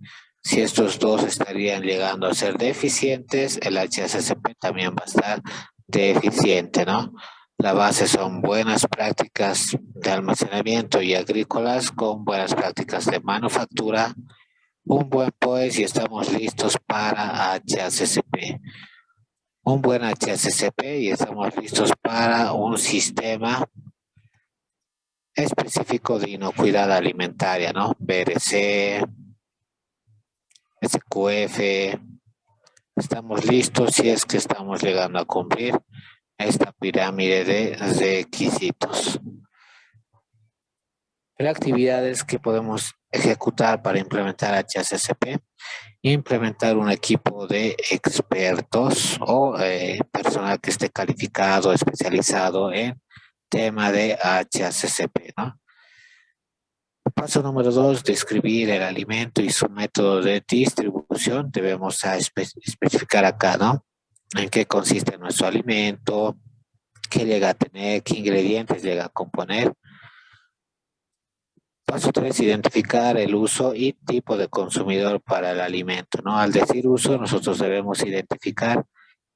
Si estos dos estarían llegando a ser deficientes, el HACCP también va a estar deficiente, ¿no? La base son buenas prácticas de almacenamiento y agrícolas con buenas prácticas de manufactura, un buen POES y estamos listos para HACCP. Un buen HACCP y estamos listos para un sistema específico de inocuidad alimentaria, ¿no? BRC, SQF. Estamos listos si es que estamos llegando a cumplir esta pirámide de requisitos. Las actividades que podemos ejecutar para implementar HACCP: implementar un equipo de expertos o personal que esté calificado, especializado en tema de HACCP, ¿no? Paso número 2, describir el alimento y su método de distribución. Debemos especificar acá, ¿no? En qué consiste nuestro alimento, qué llega a tener, qué ingredientes llega a componer. Paso 3, identificar el uso y tipo de consumidor para el alimento, ¿no? Al decir uso, nosotros debemos identificar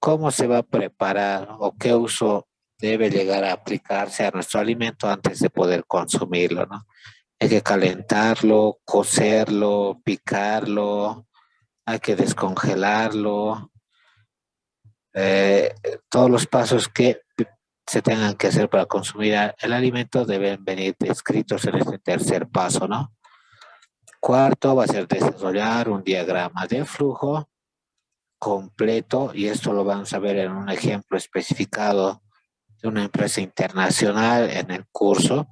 cómo se va a preparar o qué uso debe llegar a aplicarse a nuestro alimento antes de poder consumirlo, ¿no? Hay que calentarlo, cocerlo, picarlo, hay que descongelarlo. Todos los pasos que se tengan que hacer para consumir el alimento deben venir descritos en este tercer paso, ¿no? Cuarto va a ser desarrollar un diagrama de flujo completo, y esto lo vamos a ver en un ejemplo especificado de una empresa internacional en el curso,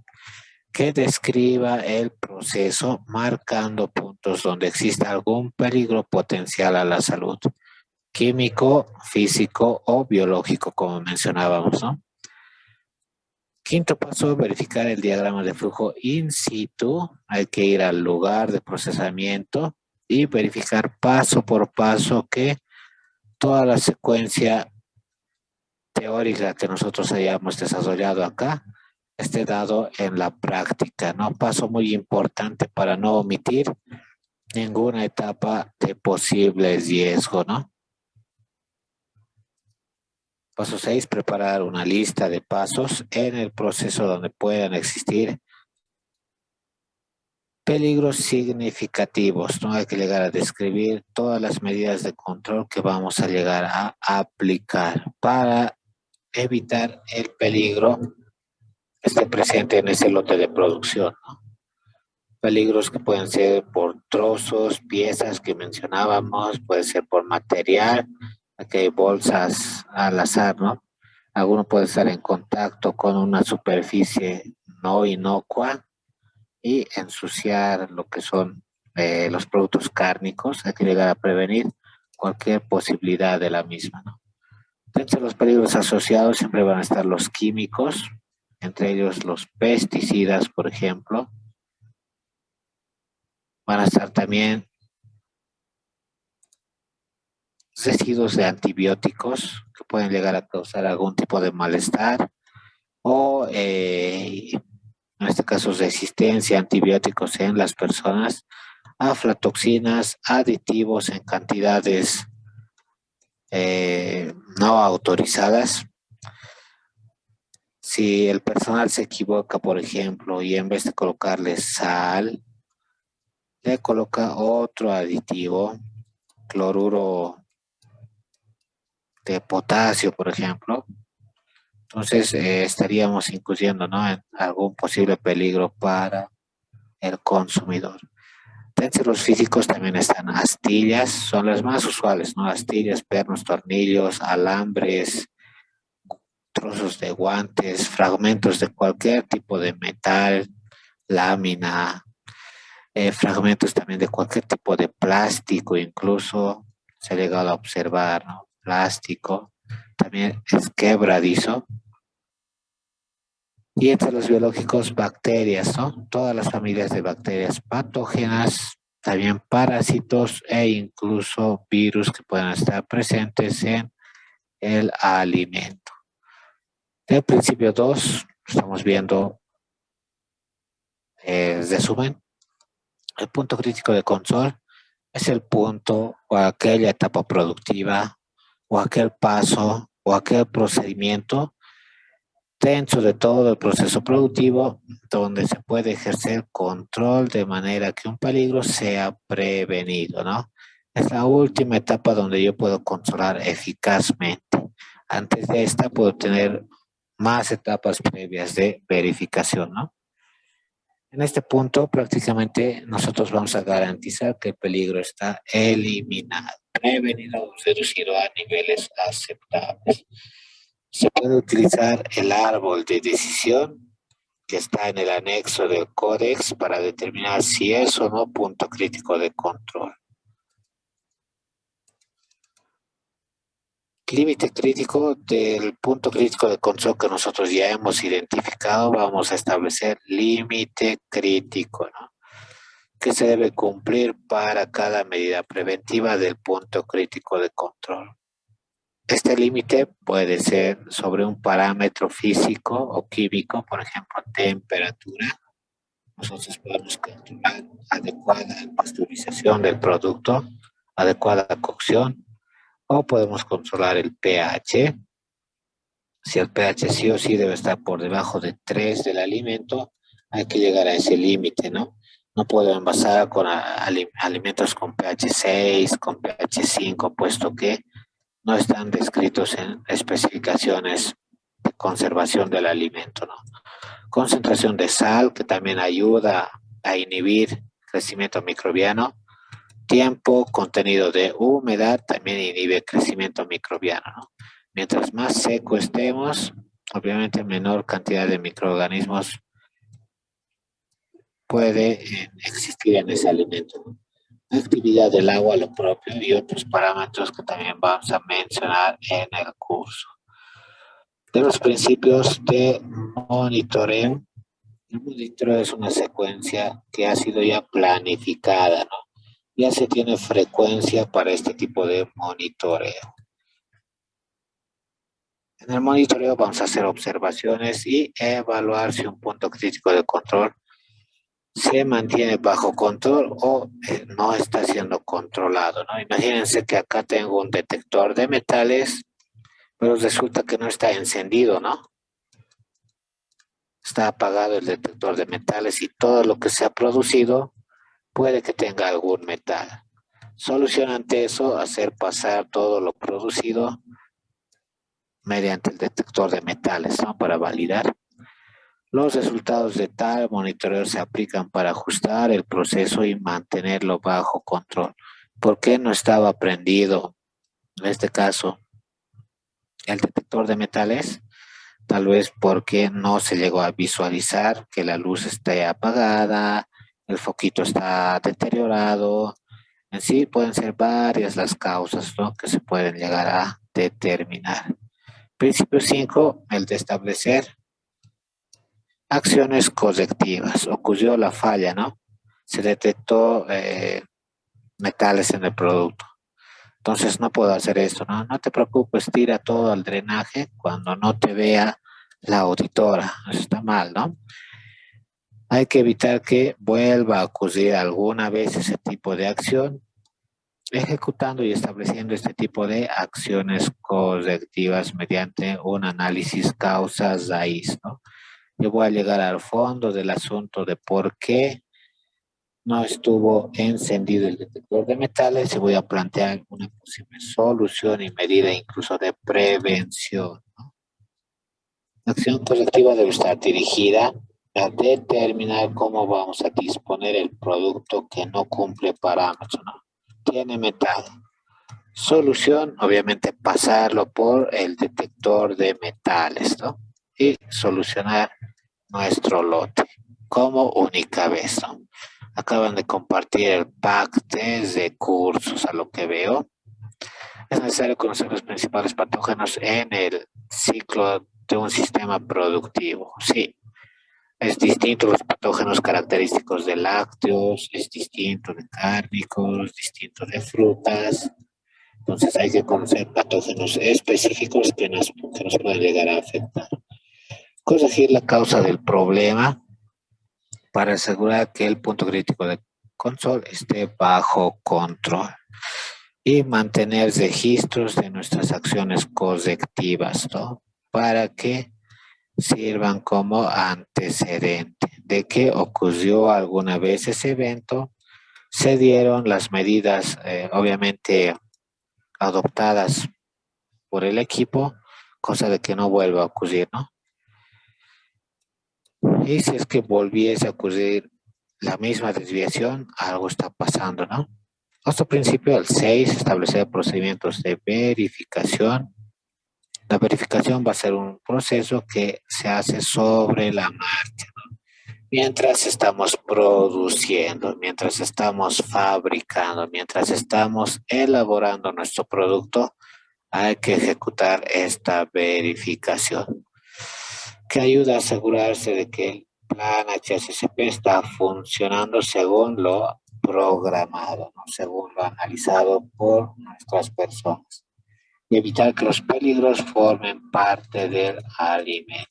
que describa el proceso marcando puntos donde exista algún peligro potencial a la salud, químico, físico o biológico, como mencionábamos, ¿no? Quinto paso, verificar el diagrama de flujo in situ. Hay que ir al lugar de procesamiento y verificar paso por paso que toda la secuencia teórica que nosotros hayamos desarrollado acá esté dado en la práctica, ¿no? Paso muy importante para no omitir ninguna etapa de posible riesgo, ¿no? Paso 6, preparar una lista de pasos en el proceso donde puedan existir peligros significativos. No hay que llegar a describir todas las medidas de control que vamos a llegar a aplicar para evitar el peligro que esté presente en ese lote de producción, ¿no? Peligros que pueden ser por trozos, piezas que mencionábamos, puede ser por material, aquí hay bolsas al azar, ¿no? Alguno puede estar en contacto con una superficie no inocua y ensuciar lo que son los productos cárnicos. Hay que llegar a prevenir cualquier posibilidad de la misma, ¿no? Dentro de los peligros asociados siempre van a estar los químicos, entre ellos los pesticidas, por ejemplo. Van a estar también residuos de antibióticos que pueden llegar a causar algún tipo de malestar o, en este caso, resistencia a antibióticos en las personas, aflatoxinas, aditivos en cantidades no autorizadas. Si el personal se equivoca, por ejemplo, y en vez de colocarle sal, le coloca otro aditivo, cloruro de potasio, por ejemplo, entonces estaríamos incurriendo, ¿no?, en algún posible peligro para el consumidor. Entre los físicos también están astillas, son las más usuales, ¿no? Astillas, pernos, tornillos, alambres, trozos de guantes, fragmentos de cualquier tipo de metal, lámina, fragmentos también de cualquier tipo de plástico, incluso se ha llegado a observar, ¿no? Plástico, también es quebradizo. Y entre los biológicos, bacterias, ¿no? Todas las familias de bacterias patógenas, también parásitos e incluso virus que puedan estar presentes en el alimento. En principio 2, estamos viendo el resumen. El punto crítico de control es el punto o aquella etapa productiva o aquel paso o aquel procedimiento dentro de todo el proceso productivo donde se puede ejercer control de manera que un peligro sea prevenido, ¿no? Es la última etapa donde yo puedo controlar eficazmente. Antes de esta puedo tener más etapas previas de verificación, ¿no? En este punto prácticamente nosotros vamos a garantizar que el peligro está eliminado, prevenido o reducido a niveles aceptables. Se puede utilizar el árbol de decisión que está en el anexo del códex para determinar si es o no punto crítico de control. Límite crítico del punto crítico de control que nosotros ya hemos identificado, vamos a establecer límite crítico, ¿no?, que se debe cumplir para cada medida preventiva del punto crítico de control. Este límite puede ser sobre un parámetro físico o químico, por ejemplo, temperatura. Nosotros podemos controlar adecuada pasteurización del producto, adecuada cocción, o podemos controlar el pH. Si el pH sí o sí debe estar por debajo de 3 del alimento, hay que llegar a ese límite, ¿no? No puedo envasar con alimentos con pH 6, con pH 5, puesto que no están descritos en especificaciones de conservación del alimento, ¿no? Concentración de sal, que también ayuda a inhibir crecimiento microbiano. Tiempo, contenido de humedad, también inhibe crecimiento microbiano, ¿no? Mientras más seco estemos, obviamente menor cantidad de microorganismos puede existir en ese alimento, ¿no? Actividad del agua, lo propio, y otros parámetros que también vamos a mencionar en el curso. De los principios de monitoreo, el monitoreo es una secuencia que ha sido ya planificada, ¿no? Ya se tiene frecuencia para este tipo de monitoreo. En el monitoreo vamos a hacer observaciones y evaluar si un punto crítico de control se mantiene bajo control o no está siendo controlado, ¿no? Imagínense que acá tengo un detector de metales, pero resulta que no está encendido, ¿no? Está apagado el detector de metales y todo lo que se ha producido puede que tenga algún metal. Solución ante eso, hacer pasar todo lo producido mediante el detector de metales, ¿no? Para validar. Los resultados de tal monitoreo se aplican para ajustar el proceso y mantenerlo bajo control. ¿Por qué no estaba prendido, en este caso, el detector de metales? Tal vez porque no se llegó a visualizar que la luz esté apagada, el foquito está deteriorado. En sí pueden ser varias las causas, ¿no?, que se pueden llegar a determinar. Principio 5, el de establecer acciones correctivas. Ocurrió la falla, ¿no? Se detectó metales en el producto. Entonces no puedo hacer esto, ¿no? No te preocupes, tira todo al drenaje cuando no te vea la auditora. Eso está mal, ¿no? Hay que evitar que vuelva a ocurrir alguna vez ese tipo de acción, ejecutando y estableciendo este tipo de acciones correctivas mediante un análisis causa-raíz, ¿no? Yo voy a llegar al fondo del asunto de por qué no estuvo encendido el detector de metales y voy a plantear una posible solución y medida incluso de prevención. La acción correctiva debe estar dirigida a determinar cómo vamos a disponer el producto que no cumple parámetros, ¿no? Tiene metal. Solución, obviamente, pasarlo por el detector de metales, ¿no? Y solucionar nuestro lote como única vez, ¿no? Acaban de compartir el pack de cursos, a lo que veo. Es necesario conocer los principales patógenos en el ciclo de un sistema productivo. Sí, es distinto los patógenos característicos de lácteos, es distinto de cárnicos, distinto de frutas. Entonces hay que conocer patógenos específicos que nos pueden llegar a afectar. Corregir la causa del problema para asegurar que el punto crítico de control esté bajo control y mantener registros de nuestras acciones correctivas, ¿no? Para que sirvan como antecedente de que ocurrió alguna vez ese evento, se dieron las medidas, obviamente, adoptadas por el equipo, cosa de que no vuelva a ocurrir, ¿no? Y si es que volviese a ocurrir la misma desviación, algo está pasando, ¿no? Nuestro principio, el 6, establecer procedimientos de verificación. La verificación va a ser un proceso que se hace sobre la marcha, ¿no? Mientras estamos produciendo, mientras estamos fabricando, mientras estamos elaborando nuestro producto, hay que ejecutar esta verificación, que ayuda a asegurarse de que el plan HACCP está funcionando según lo programado, ¿no? Según lo analizado por nuestras personas, y evitar que los peligros formen parte del alimento.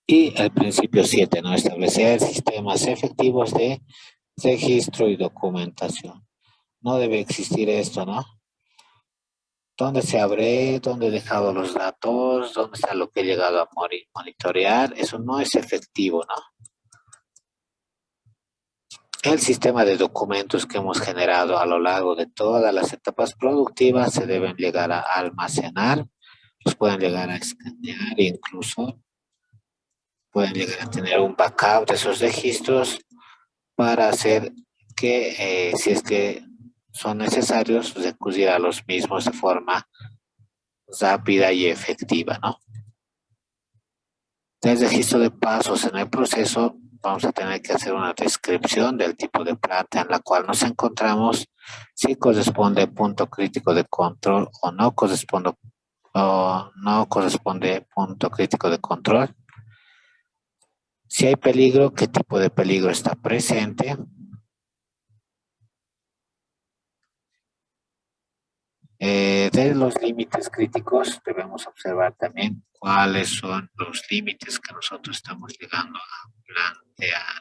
Y el principio 7, ¿no? Establecer sistemas efectivos de registro y documentación. No debe existir esto, ¿no? ¿Dónde se abre? ¿Dónde he dejado los datos? ¿Dónde está lo que he llegado a monitorear? Eso no es efectivo, ¿no? El sistema de documentos que hemos generado a lo largo de todas las etapas productivas se deben llegar a almacenar, los pueden llegar a escanear, incluso pueden llegar a tener un backup de esos registros para hacer que, si es que son necesarios, recurrir a los mismos de forma rápida y efectiva, ¿no? Del registro de pasos en el proceso, vamos a tener que hacer una descripción del tipo de planta en la cual nos encontramos, si corresponde punto crítico de control o no corresponde punto crítico de control. Si hay peligro, qué tipo de peligro está presente. De los límites críticos debemos observar también cuáles son los límites que nosotros estamos llegando a plantear.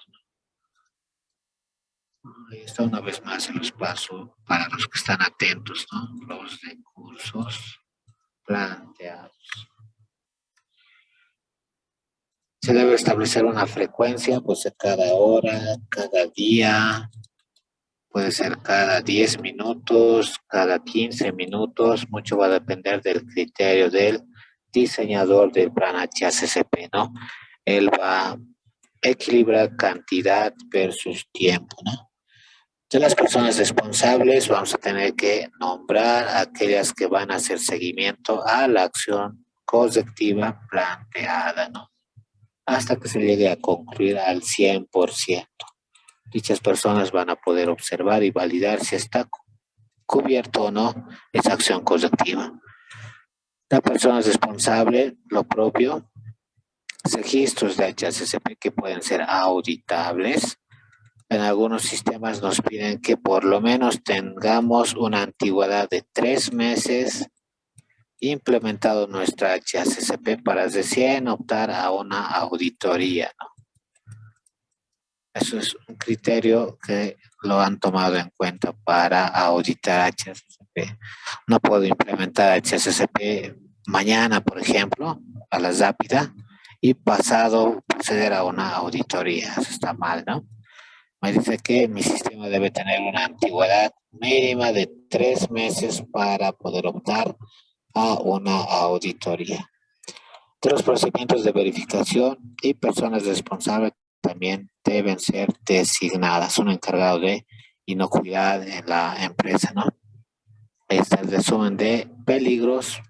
Ahí está una vez más, se los paso para los que están atentos, ¿no? Los recursos planteados. Se debe establecer una frecuencia, pues cada hora, cada día, puede ser cada 10 minutos, cada 15 minutos, mucho va a depender del criterio del diseñador del plan HACCP, ¿no? Él va a equilibrar cantidad versus tiempo, ¿no? De las personas responsables vamos a tener que nombrar a aquellas que van a hacer seguimiento a la acción colectiva planteada, ¿no? Hasta que se llegue a concluir al 100%. Dichas personas van a poder observar y validar si está cubierto o no esa acción colectiva. La persona responsable, lo propio, registros de HACCP que pueden ser auditables. En algunos sistemas nos piden que por lo menos tengamos una antigüedad de 3 meses implementado nuestra HACCP para recién optar a una auditoría, ¿no? Eso es un criterio que lo han tomado en cuenta para auditar HACCP. No puedo implementar HACCP mañana, por ejemplo, a la rápida, y pasado proceder a una auditoría. Eso está mal, ¿no? Me dice que mi sistema debe tener una antigüedad mínima de 3 meses para poder optar a una auditoría. De los procedimientos de verificación y personas responsables también deben ser designadas. Un encargado de inocuidad en la empresa, ¿no? Ahí está el resumen de peligros.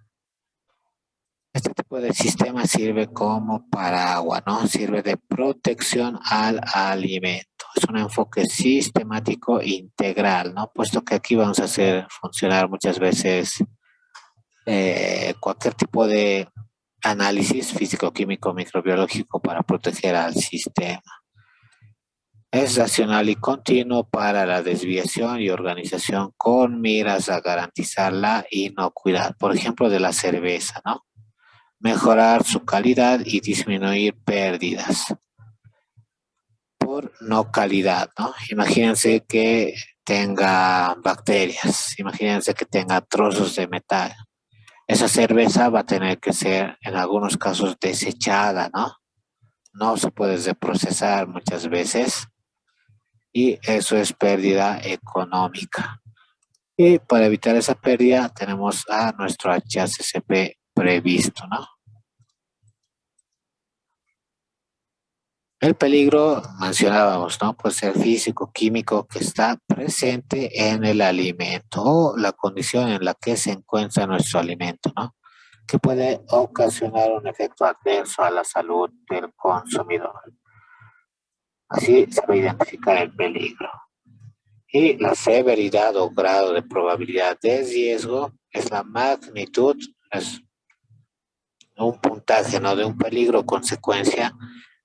Este tipo de sistema sirve como paraguas, ¿no? Sirve de protección al alimento. Es un enfoque sistemático integral, ¿no? Puesto que aquí vamos a hacer funcionar muchas veces cualquier tipo de análisis físico, químico, microbiológico para proteger al sistema. Es racional y continuo para la desviación y organización con miras a garantizar la inocuidad, por ejemplo, de la cerveza, ¿no? Mejorar su calidad y disminuir pérdidas por no calidad, ¿no? Imagínense que tenga bacterias, imagínense que tenga trozos de metal. Esa cerveza va a tener que ser en algunos casos desechada, ¿no? No se puede reprocesar muchas veces y eso es pérdida económica. Y para evitar esa pérdida tenemos a nuestro HACCP previsto, ¿no? El peligro, mencionábamos, ¿no? Puede ser físico, químico, que está presente en el alimento o la condición en la que se encuentra nuestro alimento, ¿no? Que puede ocasionar un efecto adverso a la salud del consumidor. Así se va a identificar el peligro. Y la severidad o grado de probabilidad de riesgo es la magnitud, es un puntaje, ¿no? De un peligro o consecuencia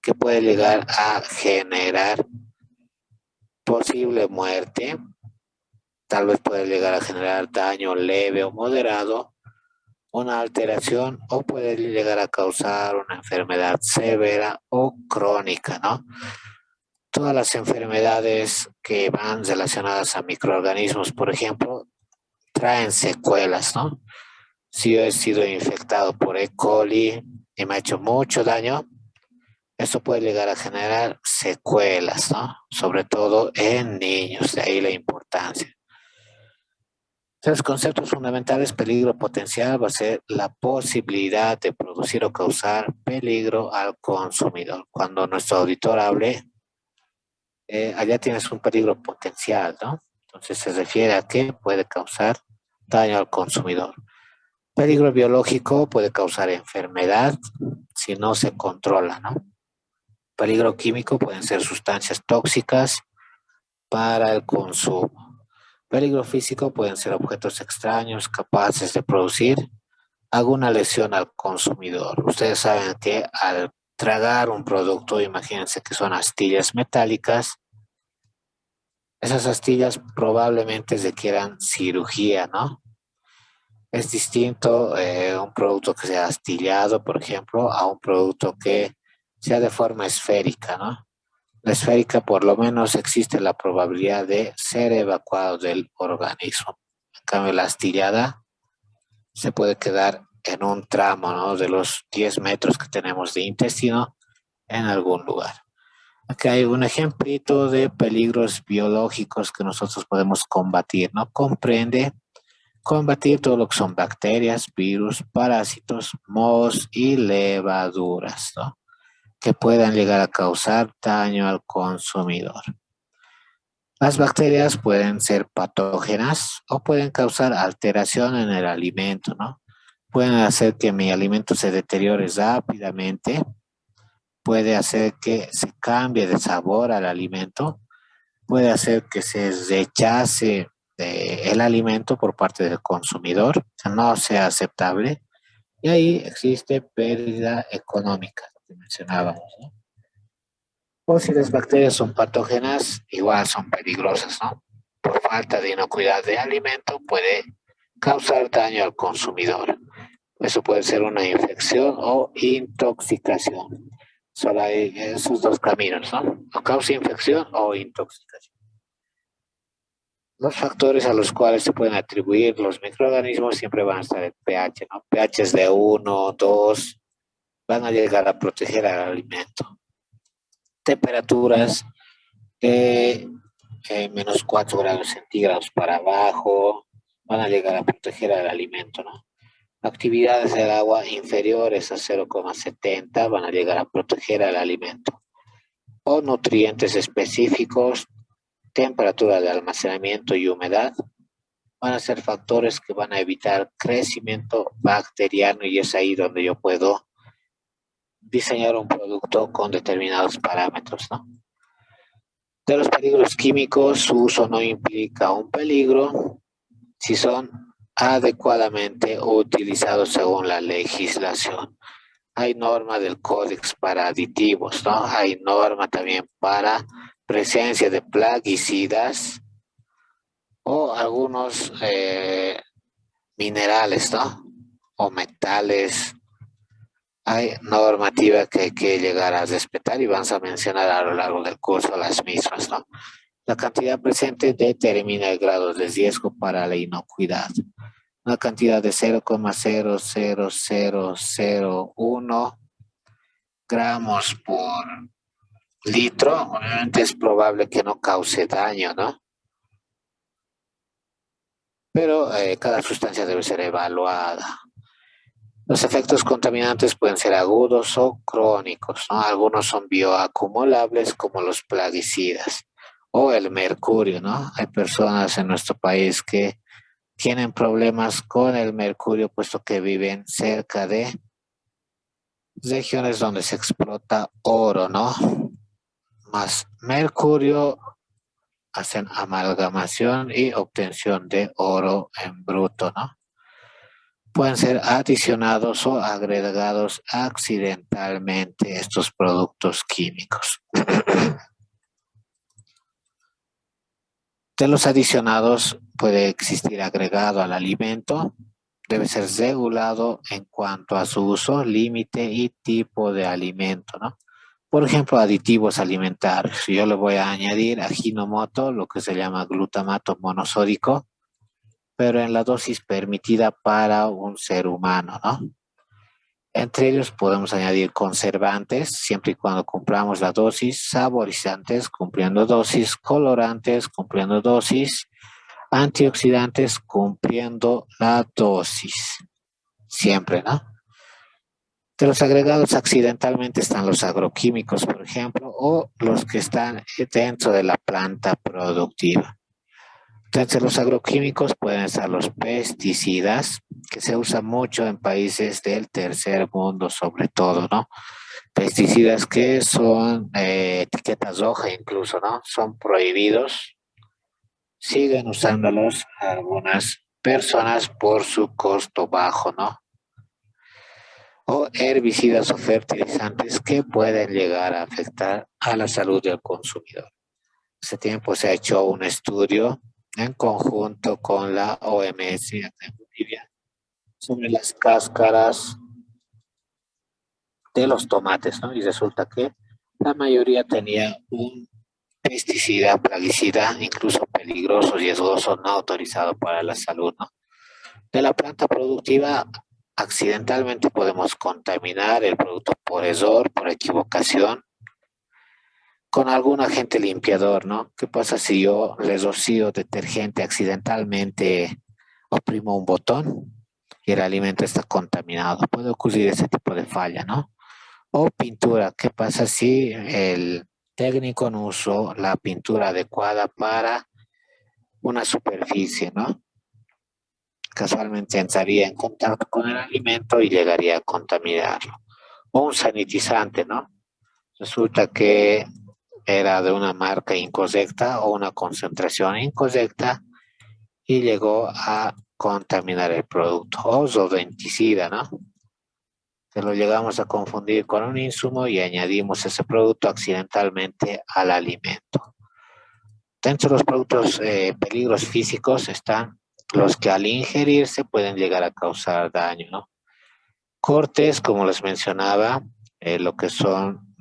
que puede llegar a generar posible muerte, tal vez puede llegar a generar daño leve o moderado, una alteración o puede llegar a causar una enfermedad severa o crónica, ¿no? Todas las enfermedades que van relacionadas a microorganismos, por ejemplo, traen secuelas, ¿no? Si yo he sido infectado por E. coli y me ha hecho mucho daño, esto puede llegar a generar secuelas, ¿no? Sobre todo en niños, de ahí la importancia. Los conceptos fundamentales, peligro potencial, va a ser la posibilidad de producir o causar peligro al consumidor. Cuando nuestro auditor hable, allá tienes un peligro potencial, ¿no? Entonces se refiere a que puede causar daño al consumidor. Peligro biológico puede causar enfermedad si no se controla, ¿no? Peligro químico pueden ser sustancias tóxicas para el consumo. Peligro físico pueden ser objetos extraños capaces de producir alguna lesión al consumidor. Ustedes saben que al tragar un producto, imagínense que son astillas metálicas, esas astillas probablemente requieran cirugía, ¿no? Es distinto un producto que sea astillado, por ejemplo, a un producto que sea de forma esférica, ¿no? La esférica, por lo menos, existe la probabilidad de ser evacuado del organismo. En cambio, la astillada se puede quedar en un tramo, ¿no? De los 10 metros que tenemos de intestino en algún lugar. Aquí hay un ejemplito de peligros biológicos que nosotros podemos combatir, ¿no? Comprende combatir todo lo que son bacterias, virus, parásitos, mohos y levaduras, ¿no? Que puedan llegar a causar daño al consumidor. Las bacterias pueden ser patógenas o pueden causar alteración en el alimento, ¿no? Pueden hacer que mi alimento se deteriore rápidamente, puede hacer que se cambie de sabor al alimento, puede hacer que se rechace el alimento por parte del consumidor, que no sea aceptable, y ahí existe pérdida económica, que mencionábamos, ¿no? O si las bacterias son patógenas, igual son peligrosas, ¿no? Por falta de inocuidad de alimento puede causar daño al consumidor. Eso puede ser una infección o intoxicación. Solo hay esos dos caminos, ¿no? O causa infección o intoxicación. Los factores a los cuales se pueden atribuir los microorganismos siempre van a estar el pH, ¿no? pH de 1, 2, van a llegar a proteger al alimento. Temperaturas de menos 4 grados centígrados para abajo van a llegar a proteger al alimento, ¿no? Actividades del agua inferiores a 0,70 van a llegar a proteger al alimento. O nutrientes específicos, temperatura de almacenamiento y humedad van a ser factores que van a evitar crecimiento bacteriano y es ahí donde yo puedo diseñar un producto con determinados parámetros, ¿no? De los peligros químicos, su uso no implica un peligro si son adecuadamente utilizados según la legislación. Hay norma del códex para aditivos, ¿no? Hay norma también para presencia de plaguicidas o algunos minerales, ¿no? O metales. Hay normativa que hay que llegar a respetar y vamos a mencionar a lo largo del curso las mismas, ¿no? La cantidad presente determina el grado de riesgo para la inocuidad. Una cantidad de 0,00001 gramos por litro, obviamente es probable que no cause daño, ¿no? Pero cada sustancia debe ser evaluada. Los efectos contaminantes pueden ser agudos o crónicos, ¿no? Algunos son bioacumulables como los plaguicidas o el mercurio, ¿no? Hay personas en nuestro país que tienen problemas con el mercurio puesto que viven cerca de regiones donde se explota oro, ¿no? Más mercurio hacen amalgamación y obtención de oro en bruto, ¿no? Pueden ser adicionados o agregados accidentalmente estos productos químicos. De los adicionados puede existir agregado al alimento, debe ser regulado en cuanto a su uso, límite y tipo de alimento, ¿no? Por ejemplo, aditivos alimentarios. Yo le voy a añadir ajinomoto, lo que se llama glutamato monosódico, pero en la dosis permitida para un ser humano, ¿no? Entre ellos podemos añadir conservantes, siempre y cuando cumplamos la dosis, saborizantes, cumpliendo dosis, colorantes, cumpliendo dosis, antioxidantes, cumpliendo la dosis. Siempre, ¿no? De los agregados accidentalmente están los agroquímicos, por ejemplo, o los que están dentro de la planta productiva. Entre los agroquímicos pueden estar los pesticidas, que se usan mucho en países del tercer mundo, sobre todo, ¿no? Pesticidas que son etiquetas roja incluso, ¿no? Son prohibidos. Siguen usándolos algunas personas por su costo bajo, ¿no? O herbicidas o fertilizantes que pueden llegar a afectar a la salud del consumidor. Hace tiempo se ha hecho un estudio en conjunto con la OMS de Bolivia, sobre las cáscaras de los tomates, ¿no? Y resulta que la mayoría tenía un pesticida, plaguicida, incluso peligroso, riesgoso, no autorizado para la salud, ¿no? De la planta productiva, accidentalmente podemos contaminar el producto por error, por equivocación, con algún agente limpiador, ¿no? ¿Qué pasa si yo le rocío detergente accidentalmente, oprimo un botón y el alimento está contaminado? Puede ocurrir ese tipo de falla, ¿no? O pintura, ¿qué pasa si el técnico no usó la pintura adecuada para una superficie, ¿no? Casualmente entraría en contacto con el alimento y llegaría a contaminarlo. O un sanitizante, ¿no? Resulta que era de una marca incorrecta o una concentración incorrecta y llegó a contaminar el producto. O rodenticida, ¿no? Que lo llegamos a confundir con un insumo y añadimos ese producto accidentalmente al alimento. Dentro de los productos peligros físicos están los que al ingerirse pueden llegar a causar daño, ¿no? Cortes, como les mencionaba, lo que son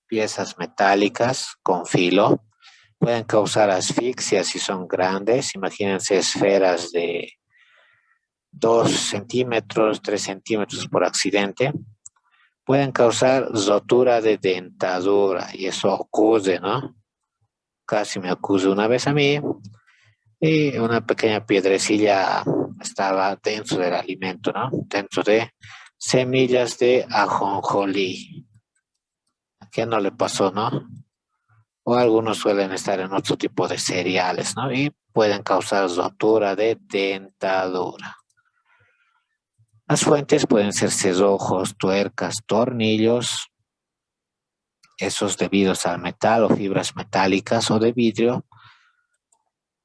piezas metálicas con filo, pueden causar asfixia si son grandes. Imagínense esferas de 2 centímetros, 3 centímetros por accidente. Pueden causar rotura de dentadura y eso ocurre, ¿no? Casi me ocurre una vez a mí y una pequeña piedrecilla estaba dentro del alimento, ¿no? Dentro de semillas de ajonjolí. ¿A quién no le pasó, no? O algunos suelen estar en otro tipo de cereales, ¿no? Y pueden causar rotura de dentadura. Las fuentes pueden ser cerrojos, tuercas, tornillos, esos debidos al metal o fibras metálicas o de vidrio.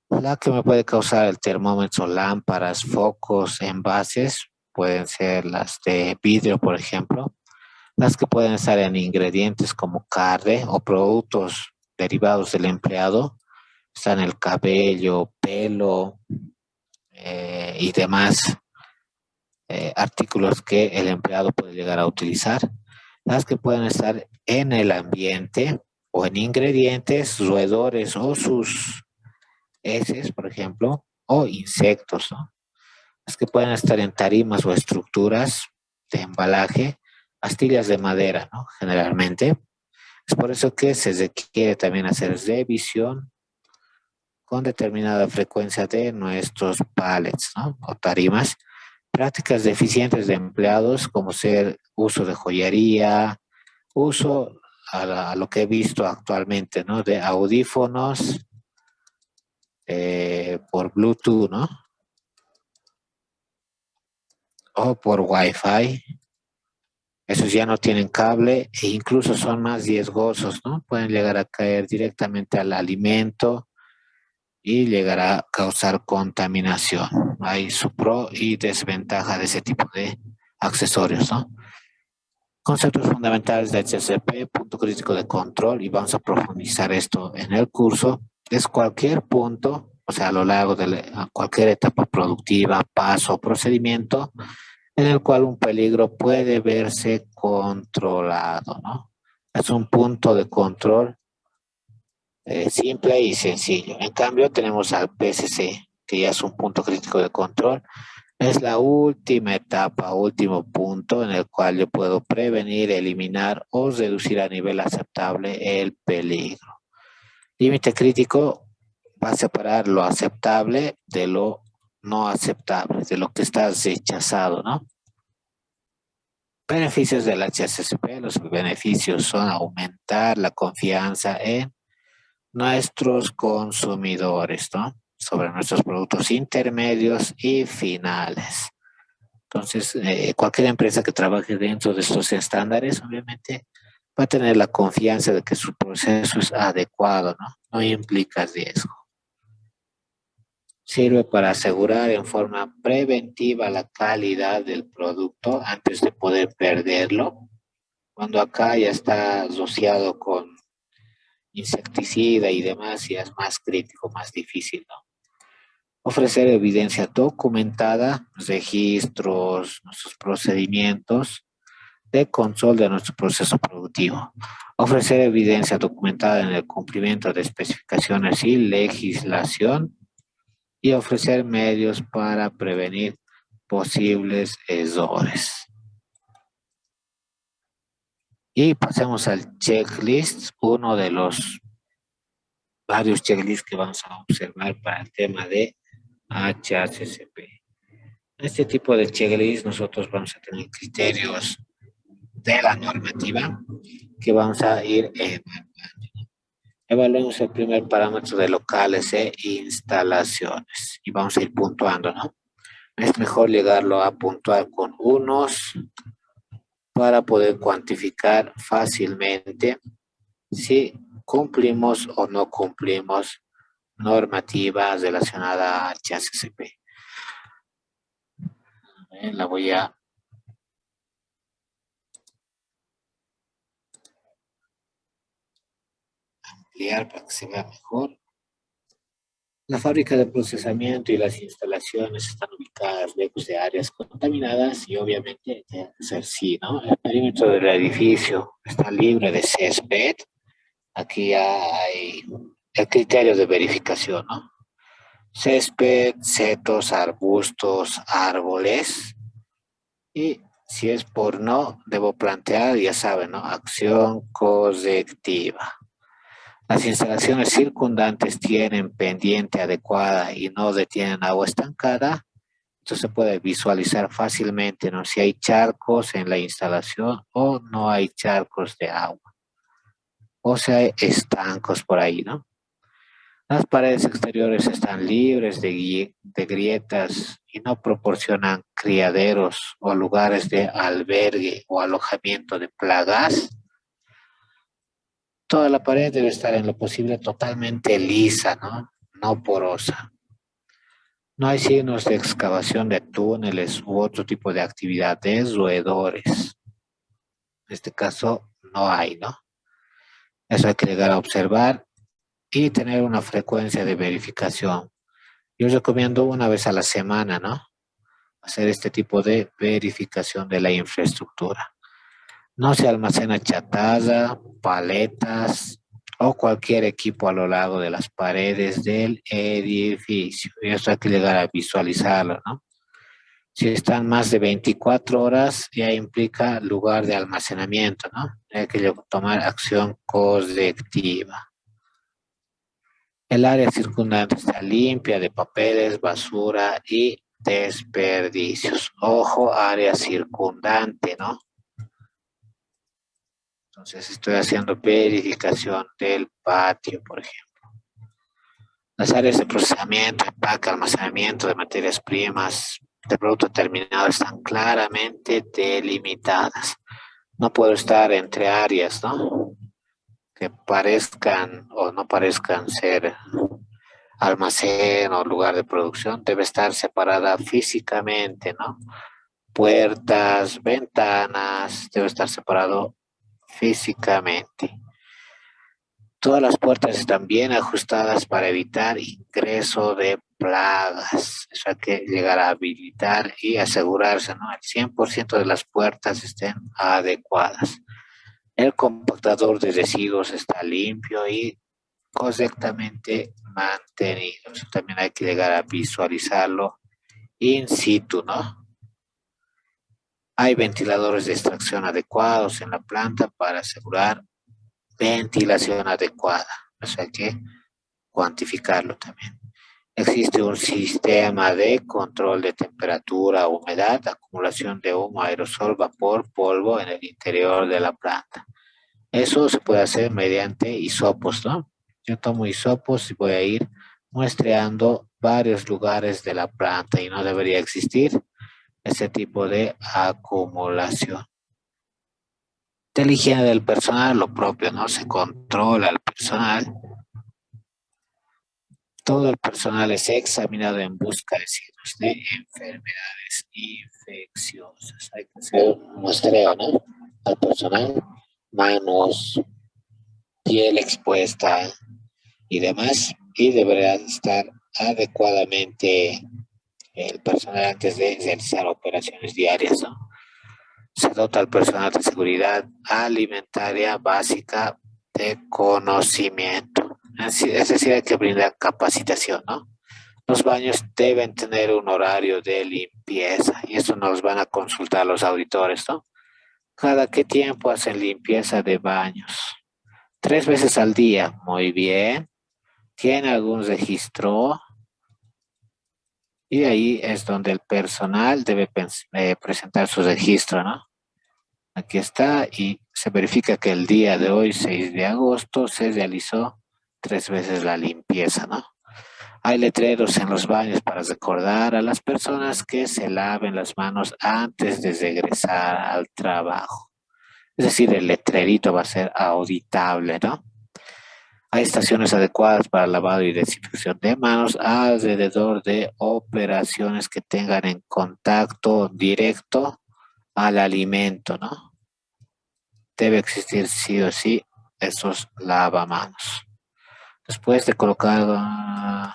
La que me puede causar el termómetro, lámparas, focos, envases, pueden ser las de vidrio, por ejemplo. Las que pueden estar en ingredientes como carne o productos derivados del empleado, están el cabello, pelo y demás artículos que el empleado puede llegar a utilizar. Las que pueden estar en el ambiente o en ingredientes, roedores o sus heces, por ejemplo, o insectos, ¿no? Las que pueden estar en tarimas o estructuras de embalaje, astillas de madera, ¿no? Generalmente. Es por eso que se requiere también hacer revisión con determinada frecuencia de nuestros pallets, ¿no? O tarimas. Prácticas deficientes de empleados como ser uso de joyería, uso a lo que he visto actualmente, ¿no? De audífonos por Bluetooth, ¿no? O por Wi-Fi. Esos ya no tienen cable e incluso son más riesgosos, ¿no? Pueden llegar a caer directamente al alimento y llegar a causar contaminación. Hay su pro y desventaja de ese tipo de accesorios, ¿no? Conceptos fundamentales de HCP, punto crítico de control, y vamos a profundizar esto en el curso. Es cualquier punto, o sea, a lo largo de cualquier etapa productiva, paso o procedimiento en el cual un peligro puede verse controlado, ¿no? Es un punto de control simple y sencillo. En cambio, tenemos al PSC, que ya es un punto crítico de control. Es la última etapa, último punto en el cual yo puedo prevenir, eliminar o reducir a nivel aceptable el peligro. Límite crítico va a separar lo aceptable de lo no aceptable, de lo que está rechazado, ¿no? Beneficios del HACCP. Los beneficios son aumentar la confianza en nuestros consumidores, ¿no? Sobre nuestros productos intermedios y finales. Entonces, cualquier empresa que trabaje dentro de estos estándares, obviamente, va a tener la confianza de que su proceso es adecuado, ¿no? No implica riesgo. Sirve para asegurar en forma preventiva la calidad del producto antes de poder perderlo. Cuando acá ya está asociado con insecticida y demás, ya es más crítico, más difícil, ¿no? Ofrecer evidencia documentada, registros, nuestros procedimientos de control de nuestro proceso productivo. Ofrecer evidencia documentada en el cumplimiento de especificaciones y legislación y ofrecer medios para prevenir posibles errores. Y pasemos al checklist, uno de los varios checklists que vamos a observar para el tema de HACCP. En este tipo de checklist nosotros vamos a tener criterios de la normativa que vamos a ir evaluando. Evaluemos el primer parámetro de locales e instalaciones y vamos a ir puntuando, ¿no? Es mejor llegarlo a puntuar con unos para poder cuantificar fácilmente si cumplimos o no cumplimos normativas relacionadas a HACCP. La voy a ampliar para que se vea mejor. La fábrica de procesamiento y las instalaciones están ubicadas lejos de áreas contaminadas y obviamente debe ser sí, ¿no? El perímetro del edificio está libre de césped. Aquí hay el criterio de verificación, ¿no? Césped, setos, arbustos, árboles. Y si es por no, debo plantear, ya saben, ¿no? Acción correctiva. Las instalaciones circundantes tienen pendiente adecuada y no detienen agua estancada. Esto se puede visualizar fácilmente, ¿no? Si hay charcos en la instalación o no hay charcos de agua. O si hay estancos por ahí, ¿no? Las paredes exteriores están libres de grietas y no proporcionan criaderos o lugares de albergue o alojamiento de plagas. Toda la pared debe estar en lo posible totalmente lisa, ¿no? No porosa. No hay signos de excavación de túneles u otro tipo de actividades roedores. En este caso no hay, ¿no? Eso hay que llegar a observar y tener una frecuencia de verificación. Yo recomiendo una vez a la semana, ¿no? Hacer este tipo de verificación de la infraestructura. No se almacena chatarra, paletas o cualquier equipo a lo largo de las paredes del edificio. Y esto hay que llegar a visualizarlo, ¿no? Si están más de 24 horas, ya implica lugar de almacenamiento, ¿no? Hay que tomar acción correctiva. El área circundante está limpia de papeles, basura y desperdicios. Ojo, área circundante, ¿no? Entonces estoy haciendo verificación del patio, por ejemplo. Las áreas de procesamiento, empaque, almacenamiento de materias primas, de producto terminado están claramente delimitadas. No puedo estar entre áreas, ¿no? Que parezcan o no parezcan ser almacén o lugar de producción, debe estar separada físicamente, ¿no? Puertas, ventanas, debe estar separado físicamente. Todas las puertas están bien ajustadas para evitar ingreso de plagas. Eso hay que llegar a habilitar y asegurarse, ¿no? El 100% de las puertas estén adecuadas. El compactador de residuos está limpio y correctamente mantenido. Eso también hay que llegar a visualizarlo in situ, ¿no? Hay ventiladores de extracción adecuados en la planta para asegurar ventilación adecuada. Eso hay que cuantificarlo también. Existe un sistema de control de temperatura, humedad, acumulación de humo, aerosol, vapor, polvo en el interior de la planta. Eso se puede hacer mediante hisopos, ¿no? Yo tomo hisopos y voy a ir muestreando varios lugares de la planta y no debería existir ese tipo de acumulación. De la higiene del personal, lo propio, ¿no? Se controla al personal. Todo el personal es examinado en busca de signos de enfermedades infecciosas. Hay que hacer un muestreo, ¿no? Al personal, manos, piel expuesta y demás, y deberá estar adecuadamente el personal antes de realizar operaciones diarias, ¿no? Se dota al personal de seguridad alimentaria básica de conocimiento. Es decir, hay que brindar capacitación, ¿no? Los baños deben tener un horario de limpieza y eso nos van a consultar los auditores, ¿no? ¿Cada qué tiempo hacen limpieza de baños? 3 veces al día. Muy bien. ¿Tiene algún registro? Y ahí es donde el personal debe presentar su registro, ¿no? Aquí está y se verifica que el día de hoy, 6 de agosto, se realizó 3 veces la limpieza, ¿no? Hay letreros en los baños para recordar a las personas que se laven las manos antes de regresar al trabajo. Es decir, el letrerito va a ser auditable, ¿no? Hay estaciones adecuadas para lavado y desinfección de manos alrededor de operaciones que tengan en contacto directo al alimento, ¿no? Debe existir sí o sí esos lavamanos. Después de colocar,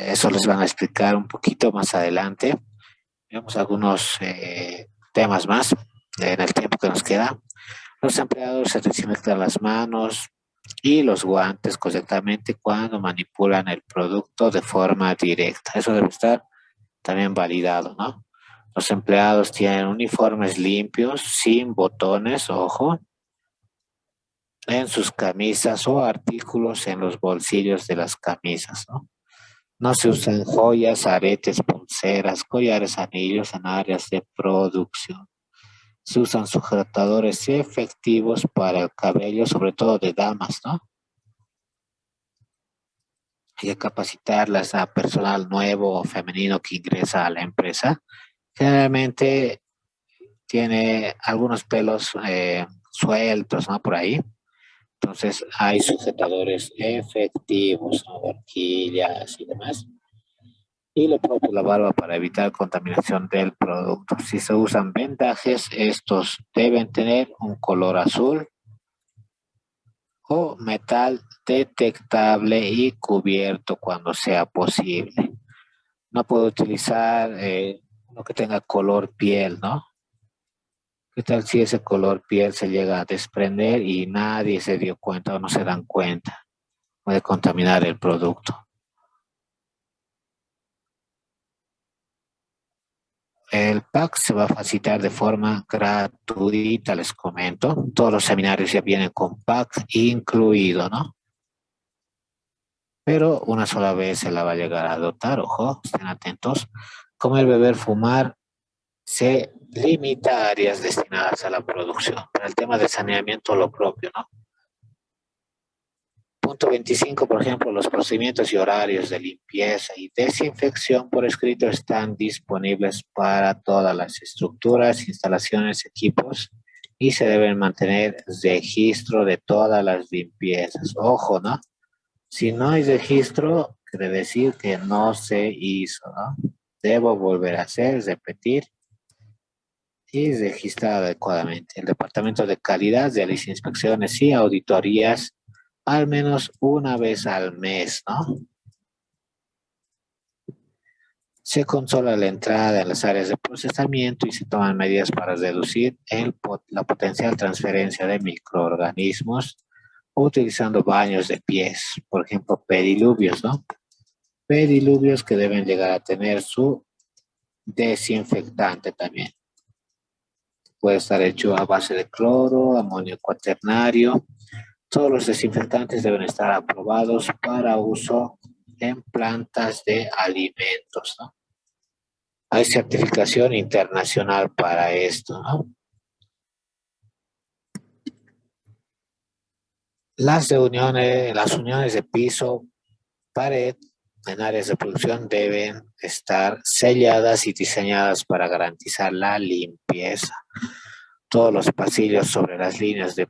eso les van a explicar un poquito más adelante. Veamos algunos temas más en el tiempo que nos queda. Los empleados se desinfectan las manos y los guantes correctamente cuando manipulan el producto de forma directa. Eso debe estar también validado, ¿no? Los empleados tienen uniformes limpios, sin botones, ojo, en sus camisas o artículos en los bolsillos de las camisas, ¿no? No se usan joyas, aretes, pulseras, collares, anillos en áreas de producción. Se usan sujetadores efectivos para el cabello, sobre todo de damas, ¿no? Hay que capacitarlas a personal nuevo o femenino que ingresa a la empresa. Generalmente tiene algunos pelos sueltos, ¿no? Por ahí. Entonces hay sujetadores efectivos, ¿no? Horquillas y demás. Y lo propio la barba para evitar contaminación del producto. Si se usan vendajes, estos deben tener un color azul o metal detectable y cubierto cuando sea posible. No puedo utilizar uno que tenga color piel, ¿no? ¿Qué tal si ese color piel se llega a desprender y nadie se dio cuenta o no se dan cuenta? Puede contaminar el producto. El pack se va a facilitar de forma gratuita, les comento. Todos los seminarios ya vienen con pack incluido, ¿no? Pero una sola vez se la va a llegar a dotar, ojo, estén atentos. Comer, beber, fumar se limita a áreas destinadas a la producción. Para el tema de saneamiento, lo propio, ¿no? Punto 25, por ejemplo, los procedimientos y horarios de limpieza y desinfección por escrito están disponibles para todas las estructuras, instalaciones, equipos y se deben mantener registro de todas las limpiezas. Ojo, ¿no? Si no hay registro, quiere decir que no se hizo, ¿no? Debo volver a hacer, repetir y registrar adecuadamente. El Departamento de Calidad realiza inspecciones y auditorías al menos una vez al mes, ¿no? Se controla la entrada en las áreas de procesamiento y se toman medidas para reducir la potencial transferencia de microorganismos utilizando baños de pies, por ejemplo, pediluvios, ¿no? Pediluvios que deben llegar a tener su desinfectante también. Puede estar hecho a base de cloro, amonio cuaternario. Todos los desinfectantes deben estar aprobados para uso en plantas de alimentos, ¿no? Hay certificación internacional para esto, ¿no? Las uniones de piso, pared en áreas de producción deben estar selladas y diseñadas para garantizar la limpieza. Todos los pasillos sobre las líneas de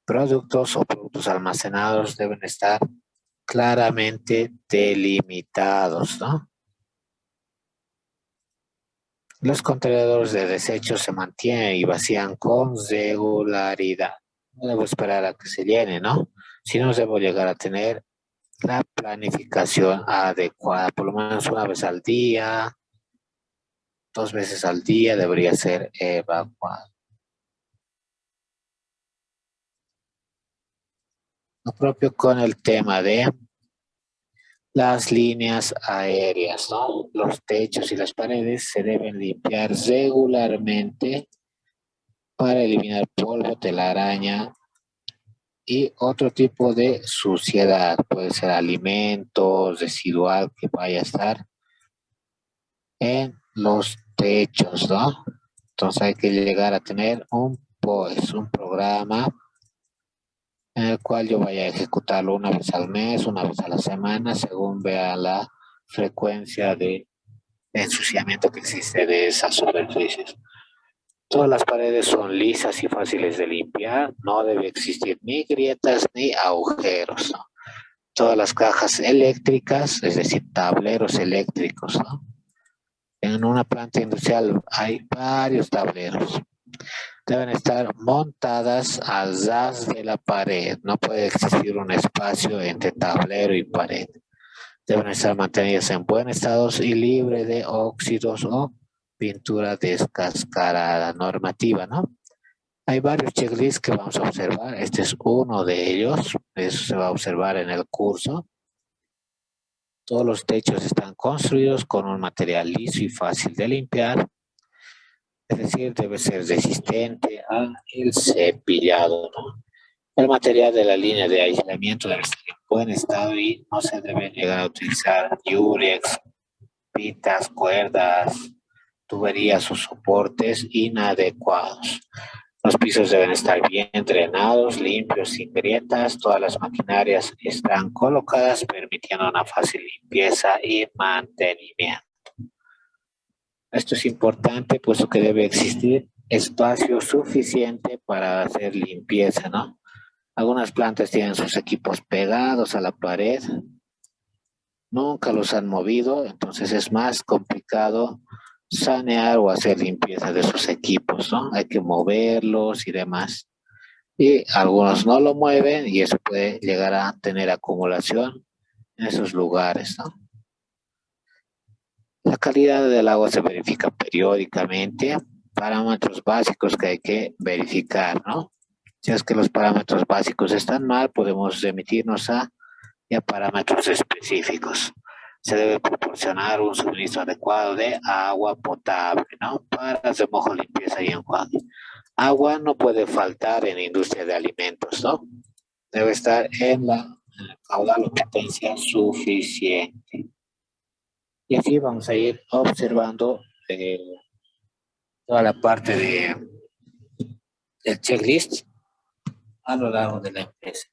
productos o productos almacenados deben estar claramente delimitados, ¿no? Los contenedores de desechos se mantienen y vacían con regularidad. No debo esperar a que se llene, ¿no? Si no, debo llegar a tener la planificación adecuada, por lo menos una vez al día, 2 veces al día debería ser evacuado. Lo propio con el tema de las líneas aéreas, ¿no? Los techos y las paredes se deben limpiar regularmente para eliminar polvo, telaraña y otro tipo de suciedad. Puede ser alimentos, residual que vaya a estar en los techos, ¿no? Entonces hay que llegar a tener un programa en el cual yo vaya a ejecutarlo una vez al mes, una vez a la semana, según vea la frecuencia de ensuciamiento que existe de esas superficies. Todas las paredes son lisas y fáciles de limpiar, no debe existir ni grietas ni agujeros, ¿no? Todas las cajas eléctricas, es decir, tableros eléctricos, ¿no? En una planta industrial hay varios tableros. Deben estar montadas al ras de la pared. No puede existir un espacio entre tablero y pared. Deben estar mantenidas en buen estado y libre de óxidos o pintura descascarada normativa, ¿no? Hay varios checklists que vamos a observar. Este es uno de ellos. Eso se va a observar en el curso. Todos los techos están construidos con un material liso y fácil de limpiar. Es decir, debe ser resistente al cepillado, ¿no? El material de la línea de aislamiento debe estar en buen estado y no se debe llegar a utilizar yurex, pitas, cuerdas, tuberías o soportes inadecuados. Los pisos deben estar bien drenados, limpios, sin grietas. Todas las maquinarias están colocadas permitiendo una fácil limpieza y mantenimiento. Esto es importante, puesto que debe existir espacio suficiente para hacer limpieza, ¿no? Algunas plantas tienen sus equipos pegados a la pared, nunca los han movido, entonces es más complicado sanear o hacer limpieza de sus equipos, ¿no? Hay que moverlos y demás. Y algunos no lo mueven y eso puede llegar a tener acumulación en esos lugares, ¿no? La calidad del agua se verifica periódicamente, parámetros básicos que hay que verificar, ¿no? Si es que los parámetros básicos están mal, podemos remitirnos a parámetros específicos. Se debe proporcionar un suministro adecuado de agua potable, ¿no? Para remojo, limpieza y enjuague. Agua no puede faltar en la industria de alimentos, ¿no? Debe estar en la caudal o potencia suficiente. Y así vamos a ir observando toda la parte del checklist a lo largo de la empresa.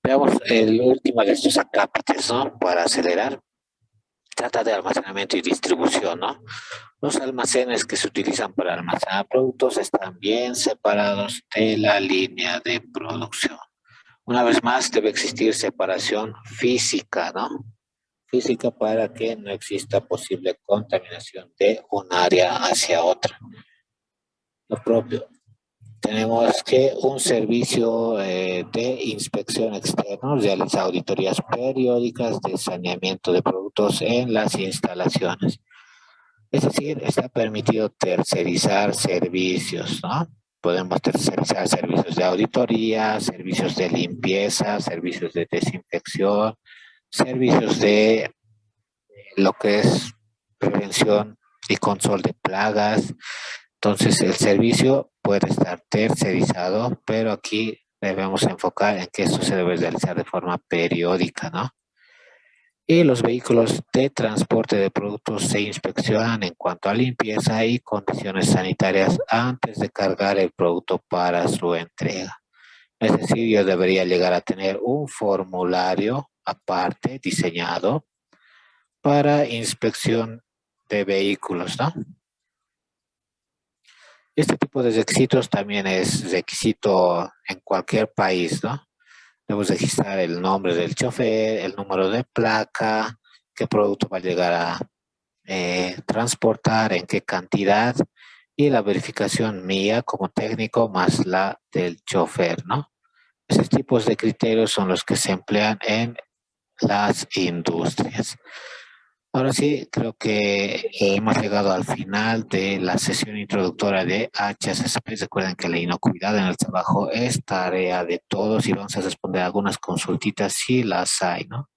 Veamos el último de estos acápites, ¿no? Para acelerar. Trata de almacenamiento y distribución, ¿no? Los almacenes que se utilizan para almacenar productos están bien separados de la línea de producción. Una vez más, debe existir separación física, ¿no? Física para que no exista posible contaminación de un área hacia otra. Lo propio. Tenemos que un servicio de inspección externo realiza auditorías periódicas de saneamiento de productos en las instalaciones. Es decir, está permitido tercerizar servicios, ¿no? Podemos tercerizar servicios de auditoría, servicios de limpieza, servicios de desinfección, servicios de lo que es prevención y control de plagas. Entonces, el servicio puede estar tercerizado, pero aquí debemos enfocar en que esto se debe realizar de forma periódica, ¿no? Y los vehículos de transporte de productos se inspeccionan en cuanto a limpieza y condiciones sanitarias antes de cargar el producto para su entrega. Es decir, yo debería llegar a tener un formulario aparte diseñado para inspección de vehículos, ¿no? Este tipo de requisitos también es requisito en cualquier país, ¿no? Debemos registrar el nombre del chofer, el número de placa, qué producto va a llegar a transportar, en qué cantidad y la verificación mía como técnico más la del chofer, ¿no? Esos tipos de criterios son los que se emplean en las industrias. Ahora sí, creo que hemos llegado al final de la sesión introductoria de HACCP. Recuerden que la inocuidad en el trabajo es tarea de todos y vamos a responder algunas consultitas si las hay, ¿no?